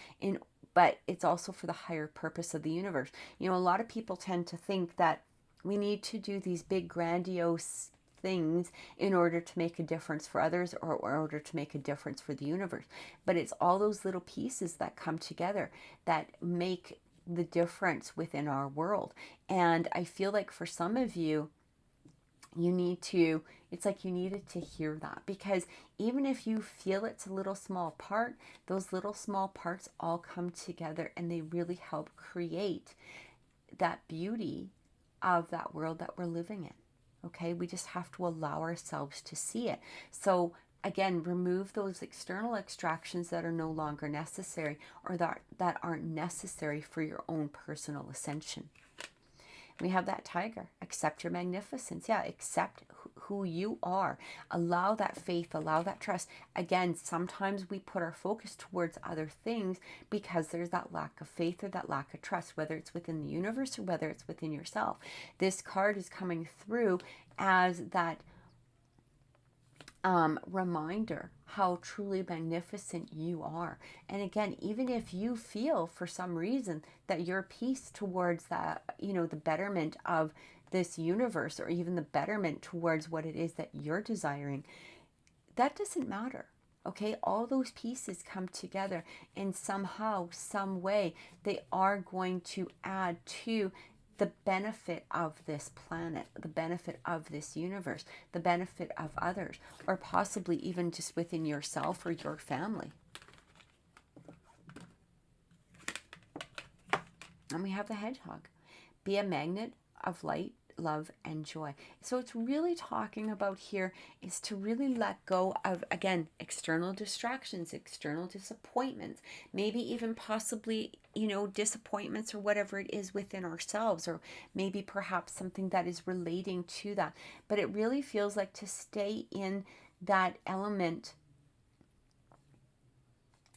But it's also for the higher purpose of the universe. You know, a lot of people tend to think that we need to do these big grandiose things in order to make a difference for others, or in order to make a difference for the universe. But it's all those little pieces that come together that make the difference within our world. And I feel like for some of you, it's like you needed to hear that, because even if you feel it's a little small part, those little small parts all come together and they really help create that beauty of that world that we're living in. Okay, we just have to allow ourselves to see it. So again, remove those external distractions that are no longer necessary, or that aren't necessary for your own personal ascension. We have that Tiger, accept your magnificence. Yeah, accept who you are. Allow that faith, allow that trust. Again, sometimes we put our focus towards other things because there's that lack of faith or that lack of trust, whether it's within the universe or whether it's within yourself. This card is coming through as that reminder how truly magnificent you are. And again, even if you feel for some reason that your piece towards that, you know, the betterment of this universe, or even the betterment towards what it is that you're desiring, that doesn't matter. Okay, all those pieces come together, and somehow, some way, they are going to add to the benefit of this planet, the benefit of this universe, the benefit of others, or possibly even just within yourself or your family. And we have the hedgehog. Be a magnet of light, love, and joy. So it's really talking about here is to really let go of, again, external distractions, external disappointments, maybe even possibly, disappointments or whatever it is within ourselves, or maybe perhaps something that is relating to that. But it really feels like to stay in that element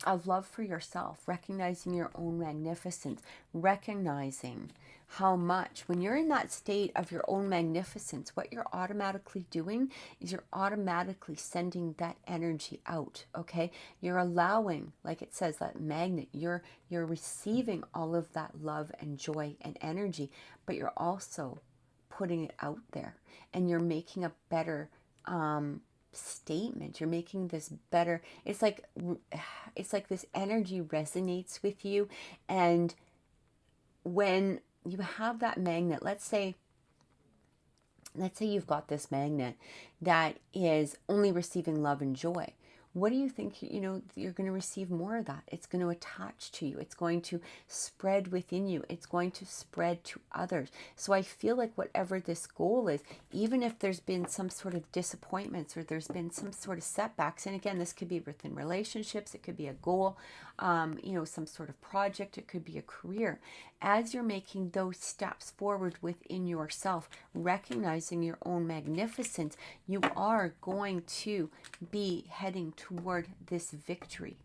of love for yourself, recognizing your own magnificence, recognizing how much, when you're in that state of your own magnificence, what you're automatically doing is you're automatically sending that energy out, okay? You're allowing, like it says, that magnet, you're receiving all of that love and joy and energy, but you're also putting it out there, and you're making a better statement. You're making this better. It's like this energy resonates with you, and when you have that magnet, let's say you've got this magnet that is only receiving love and joy. What do you think? You're going to receive more of that. It's going to attach to you. It's going to spread within you. It's going to spread to others. So I feel like whatever this goal is, even if there's been some sort of disappointments or there's been some sort of setbacks, and again, this could be within relationships, it could be a goal, some sort of project, it could be a career. As you're making those steps forward within yourself, recognizing your own magnificence, you are going to be heading toward this victory,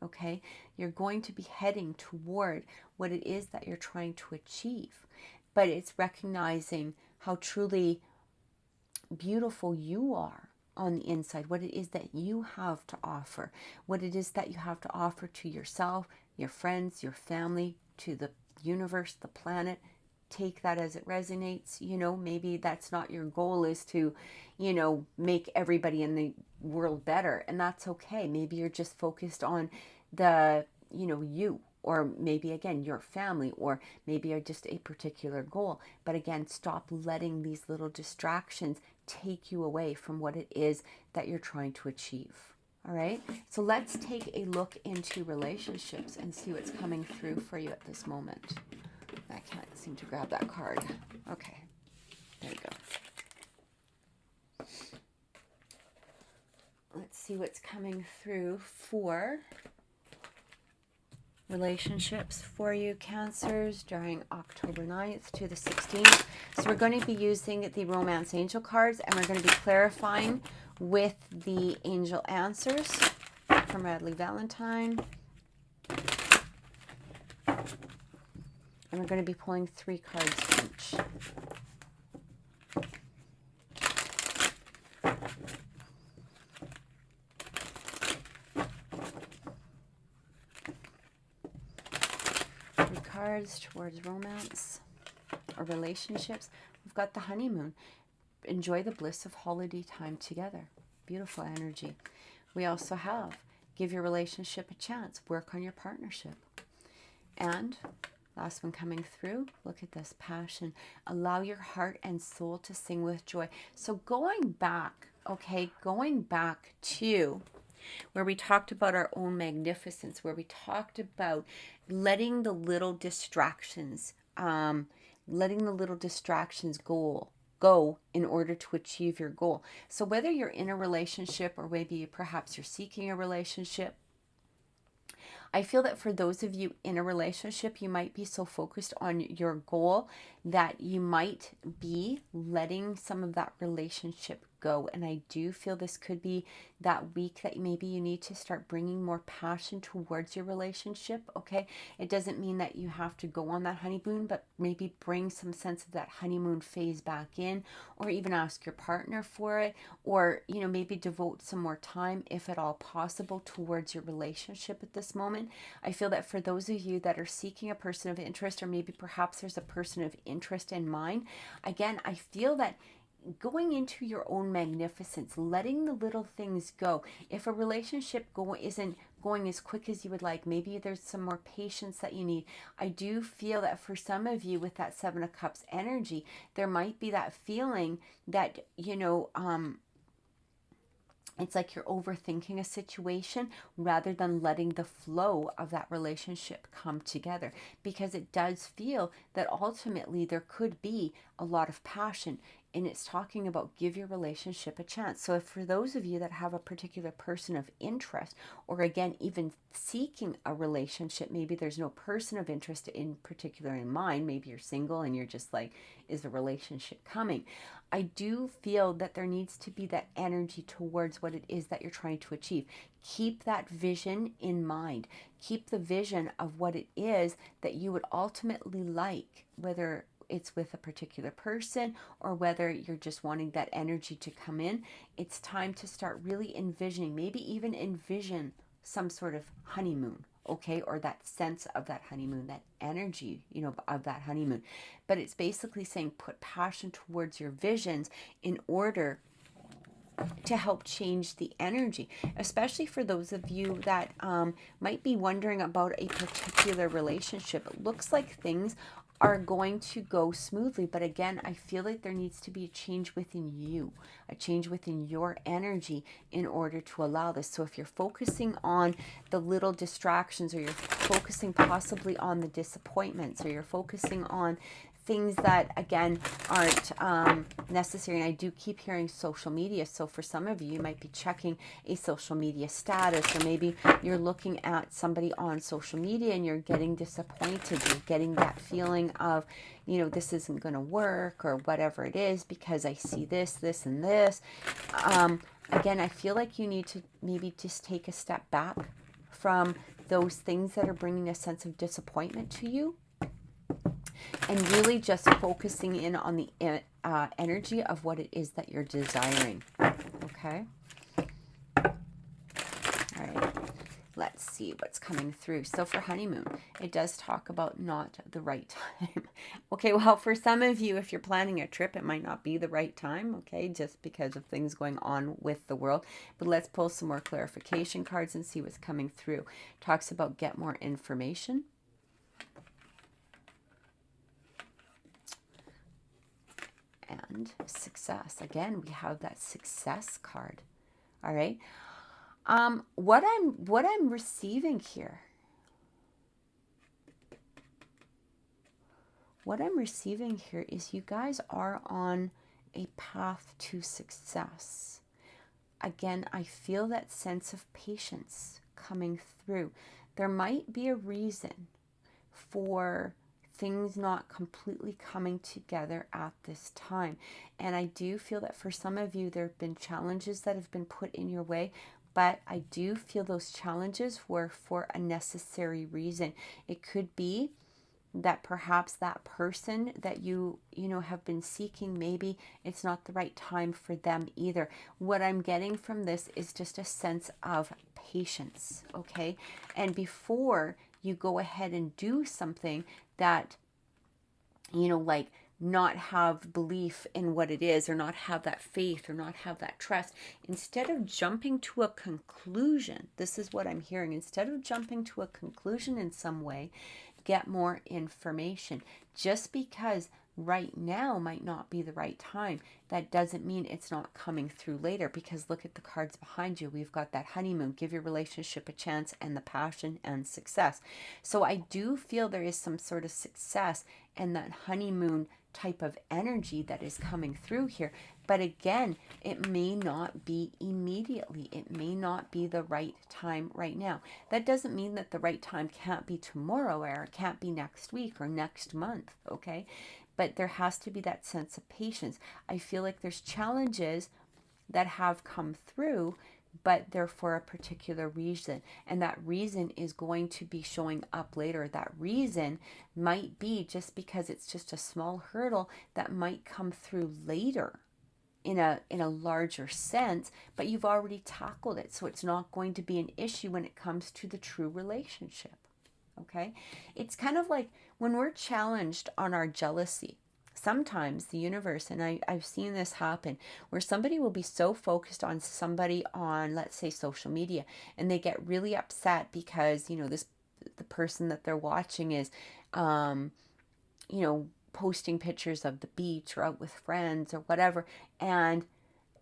okay? You're going to be heading toward what it is that you're trying to achieve. But it's recognizing how truly beautiful you are on the inside, what it is that you have to offer, what it is that you have to offer to yourself, your friends, your family, to the universe, the planet. Take that as it resonates. Maybe that's not your goal, is to, make everybody in the world better. And that's okay. Maybe you're just focused on the, you, or maybe again, your family, or maybe you're just a particular goal. But again, stop letting these little distractions take you away from what it is that you're trying to achieve. All right. So let's take a look into relationships and see what's coming through for you at this moment. I can't seem to grab that card. Okay, there you go. Let's see what's coming through for relationships for you, Cancers, during October 9th to the 16th. So we're going to be using the Romance Angel cards, and we're going to be clarifying with the Angel Answers from Radley Valentine. And we're going to be pulling 3 cards each. Cards towards romance or relationships. We've got the honeymoon. Enjoy the bliss of holiday time together. Beautiful energy. We also have give your relationship a chance. Work on your partnership. And last one coming through, look at this, passion. Allow your heart and soul to sing with joy. So going back to where we talked about our own magnificence, where we talked about letting the little distractions, go in order to achieve your goal. So whether you're in a relationship or maybe perhaps you're seeking a relationship, I feel that for those of you in a relationship, you might be so focused on your goal that you might be letting some of that relationship go. And I do feel this could be that week that maybe you need to start bringing more passion towards your relationship, okay? It doesn't mean that you have to go on that honeymoon, but maybe bring some sense of that honeymoon phase back in, or even ask your partner for it, or, maybe devote some more time, if at all possible, towards your relationship at this moment. I feel that for those of you that are seeking a person of interest, or maybe perhaps there's a person of interest in mind, again, I feel that going into your own magnificence, letting the little things go. If a relationship isn't going as quick as you would like, maybe there's some more patience that you need. I do feel that for some of you with that Seven of Cups energy, there might be that feeling that, it's like you're overthinking a situation rather than letting the flow of that relationship come together, because it does feel that ultimately there could be a lot of passion, and it's talking about give your relationship a chance. So if for those of you that have a particular person of interest, or again, even seeking a relationship, maybe there's no person of interest in particular in mind, maybe you're single and you're just like, is the relationship coming? I do feel that there needs to be that energy towards what it is that you're trying to achieve. Keep that vision in mind. Keep the vision of what it is that you would ultimately like, whether it's with a particular person or whether you're just wanting that energy to come in. It's time to start really envisioning, maybe even envision some sort of honeymoon, okay, or that sense of that honeymoon, that energy, of that honeymoon. But it's basically saying put passion towards your visions in order to help change the energy, especially for those of you that might be wondering about a particular relationship. It looks like things are going to go smoothly, but again, I feel like there needs to be a change within you, a change within your energy in order to allow this. So if you're focusing on the little distractions, or you're focusing possibly on the disappointments, or you're focusing on things that again aren't necessary, and I do keep hearing social media, so for some of you, you might be checking a social media status, or maybe you're looking at somebody on social media and you're getting disappointed, you're getting that feeling of, this isn't going to work, or whatever it is, because I see this and this. Again, I feel like you need to maybe just take a step back from those things that are bringing a sense of disappointment to you, and really just focusing in on the energy of what it is that you're desiring. Okay? All right. Let's see what's coming through. So for honeymoon, it does talk about not the right time. Okay, well, for some of you, if you're planning a trip, it might not be the right time, okay, just because of things going on with the world. But let's pull some more clarification cards and see what's coming through. It talks about get more information. And success. Again, we have that success card. All right. What I'm receiving here. What I'm receiving here is you guys are on a path to success. Again, I feel that sense of patience coming through. There might be a reason for things not completely coming together at this time. And I do feel that for some of you, there have been challenges that have been put in your way, but I do feel those challenges were for a necessary reason. It could be that perhaps that person that you have been seeking, maybe it's not the right time for them either. What I'm getting from this is just a sense of patience, okay? And before you go ahead and do something that, like not have belief in what it is, or not have that faith, or not have that trust, instead of jumping to a conclusion, this is what I'm hearing, instead of jumping to a conclusion in some way, get more information. Just because right now might not be the right time, that doesn't mean it's not coming through later, because look at the cards behind you. We've got that honeymoon, give your relationship a chance, and the passion and success. So I do feel there is some sort of success and that honeymoon type of energy that is coming through here. But again, it may not be immediately. It may not be the right time right now. That doesn't mean that the right time can't be tomorrow, or it can't be next week or next month, okay? But there has to be that sense of patience. I feel like there's challenges that have come through, but they're for a particular reason. And that reason is going to be showing up later. That reason might be just because it's just a small hurdle that might come through later in a larger sense, but you've already tackled it. So it's not going to be an issue when it comes to the true relationship. Okay? It's kind of like when we're challenged on our jealousy. sometimes the universe, and I've seen this happen, where somebody will be so focused on somebody on, let's say, social media, and they get really upset because, the person that they're watching is, posting pictures of the beach or out with friends or whatever. And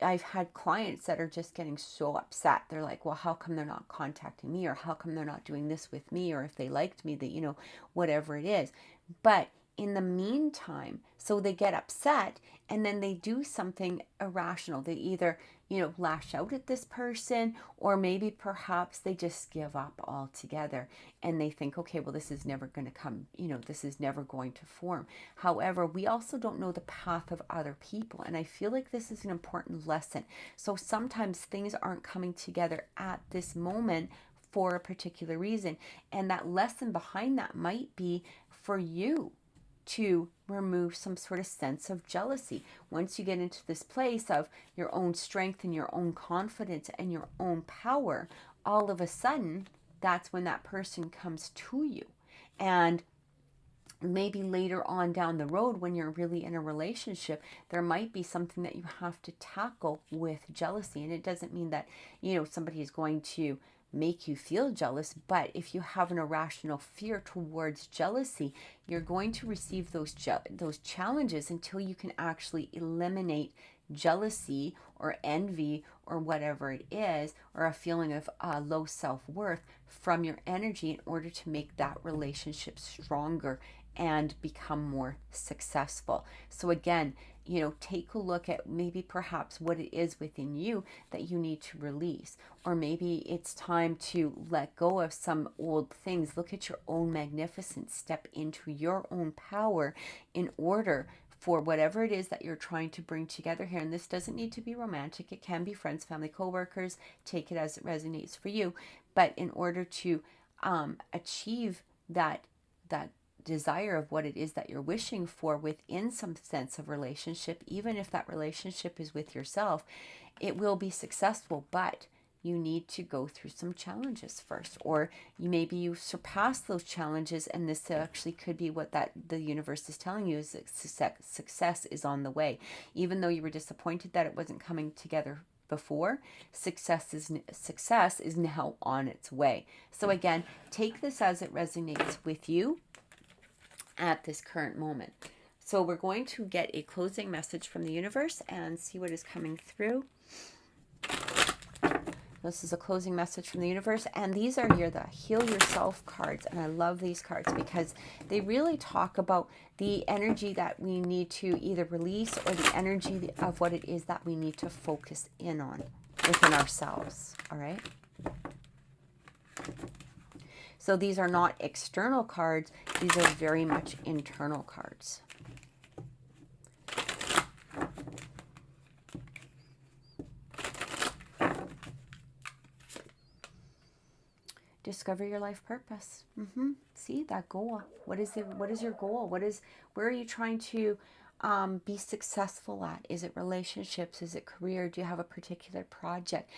I've had clients that are just getting so upset. They're like, well, how come they're not contacting me? Or how come they're not doing this with me? Or if they liked me, that, whatever it is. But in the meantime, so they get upset and then they do something irrational. They either, lash out at this person, or maybe perhaps they just give up altogether and they think, okay, well, this is never going to come, this is never going to form. However, we also don't know the path of other people. And I feel like this is an important lesson. So sometimes things aren't coming together at this moment for a particular reason. And that lesson behind that might be for you to remove some sort of sense of jealousy. Once you get into this place of your own strength and your own confidence and your own power, all of a sudden, that's when that person comes to you. And maybe later on down the road, when you're really in a relationship, there might be something that you have to tackle with jealousy. And it doesn't mean that, somebody is going to make you feel jealous, but if you have an irrational fear towards jealousy, you're going to receive those challenges until you can actually eliminate jealousy or envy or whatever it is, or a feeling of low self-worth from your energy, in order to make that relationship stronger and become more successful. So again, take a look at maybe perhaps what it is within you that you need to release. Or maybe it's time to let go of some old things. Look at your own magnificence. Step into your own power in order for whatever it is that you're trying to bring together here. And this doesn't need to be romantic. It can be friends, family, coworkers. Take it as it resonates for you. But in order to achieve that desire of what it is that you're wishing for within some sense of relationship, even if that relationship is with yourself, it will be successful. But you need to go through some challenges first, or maybe you surpass those challenges, and this actually could be what the universe is telling you, is that success is on the way. Even though you were disappointed that it wasn't coming together before, success is now on its way. So again, take this as it resonates with you at this current moment. So we're going to get a closing message from the universe and see what is coming through. This is a closing message from the universe, and these are the Heal Yourself cards. And I love these cards because they really talk about the energy that we need to either release, or the energy of what it is that we need to focus in on within ourselves. All right. So these are not external cards. These are very much internal cards. Discover your life purpose. See that goal. What is your goal? Where are you trying to be successful at? Is it relationships? Is it career? Do you have a particular project?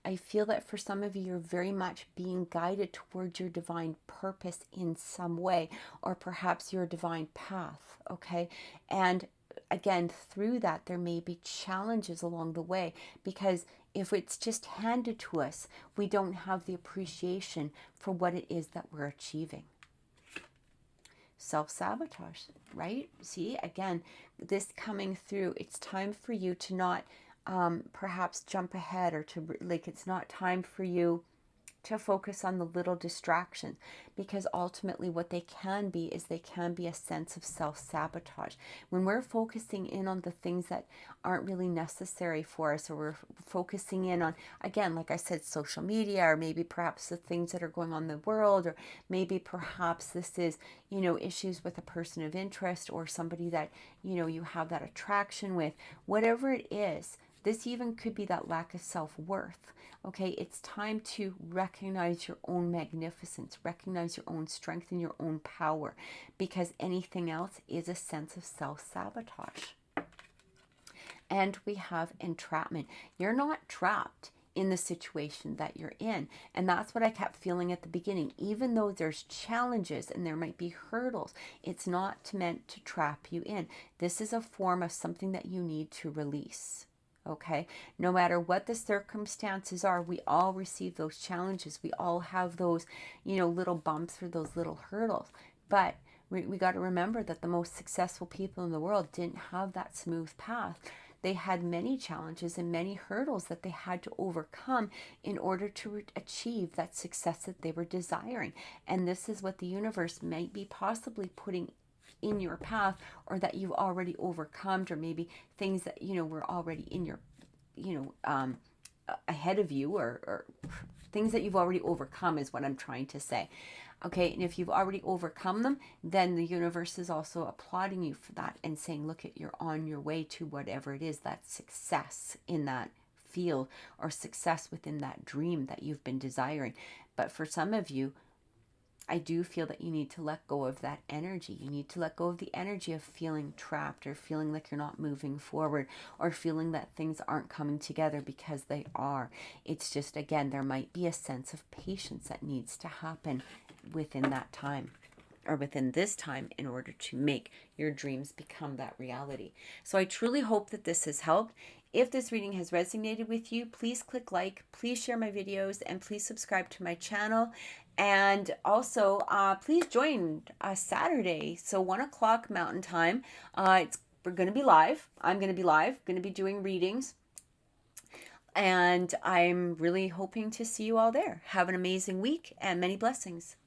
I feel that for some of you, you're very much being guided towards your divine purpose in some way, or perhaps your divine path, okay? And again, through that, there may be challenges along the way, because if it's just handed to us, we don't have the appreciation for what it is that we're achieving. Self-sabotage, right? See, again, this coming through, it's time for you to not perhaps jump ahead, or to, like, it's not time for you to focus on the little distractions, because ultimately what they can be is they can be a sense of self-sabotage. When we're focusing in on the things that aren't really necessary for us, or we're focusing in on, again, like I said, social media, or maybe perhaps the things that are going on in the world, or maybe perhaps this is, issues with a person of interest, or somebody that, you have that attraction with, whatever it is. This even could be that lack of self-worth. Okay, it's time to recognize your own magnificence, recognize your own strength and your own power, because anything else is a sense of self-sabotage. And we have entrapment. You're not trapped in the situation that you're in. And that's what I kept feeling at the beginning. Even though there's challenges and there might be hurdles, it's not meant to trap you in. This is a form of something that you need to release. Okay, no matter what the circumstances are, we all receive those challenges. We all have those, little bumps or those little hurdles. But we got to remember that the most successful people in the world didn't have that smooth path. They had many challenges and many hurdles that they had to overcome in order to achieve that success that they were desiring. And this is what the universe might be possibly putting in your path, or that you've already overcome, or maybe things that were already in your ahead of you, or things that you've already overcome is what I'm trying to say. Okay, and if you've already overcome them, then the universe is also applauding you for that and saying, look, you're on your way to whatever it is, that success in that field, or success within that dream that you've been desiring. But for some of you, I do feel that you need to let go of that energy. You need to let go of the energy of feeling trapped, or feeling like you're not moving forward, or feeling that things aren't coming together, because they are. It's just, again, there might be a sense of patience that needs to happen within that time, or within this time, in order to make your dreams become that reality. So I truly hope that this has helped. If this reading has resonated with you, please click like, please share my videos, and please subscribe to my channel. And also, please join Saturday, so 1 o'clock Mountain Time. We're going to be live. I'm going to be live, going to be doing readings. And I'm really hoping to see you all there. Have an amazing week and many blessings.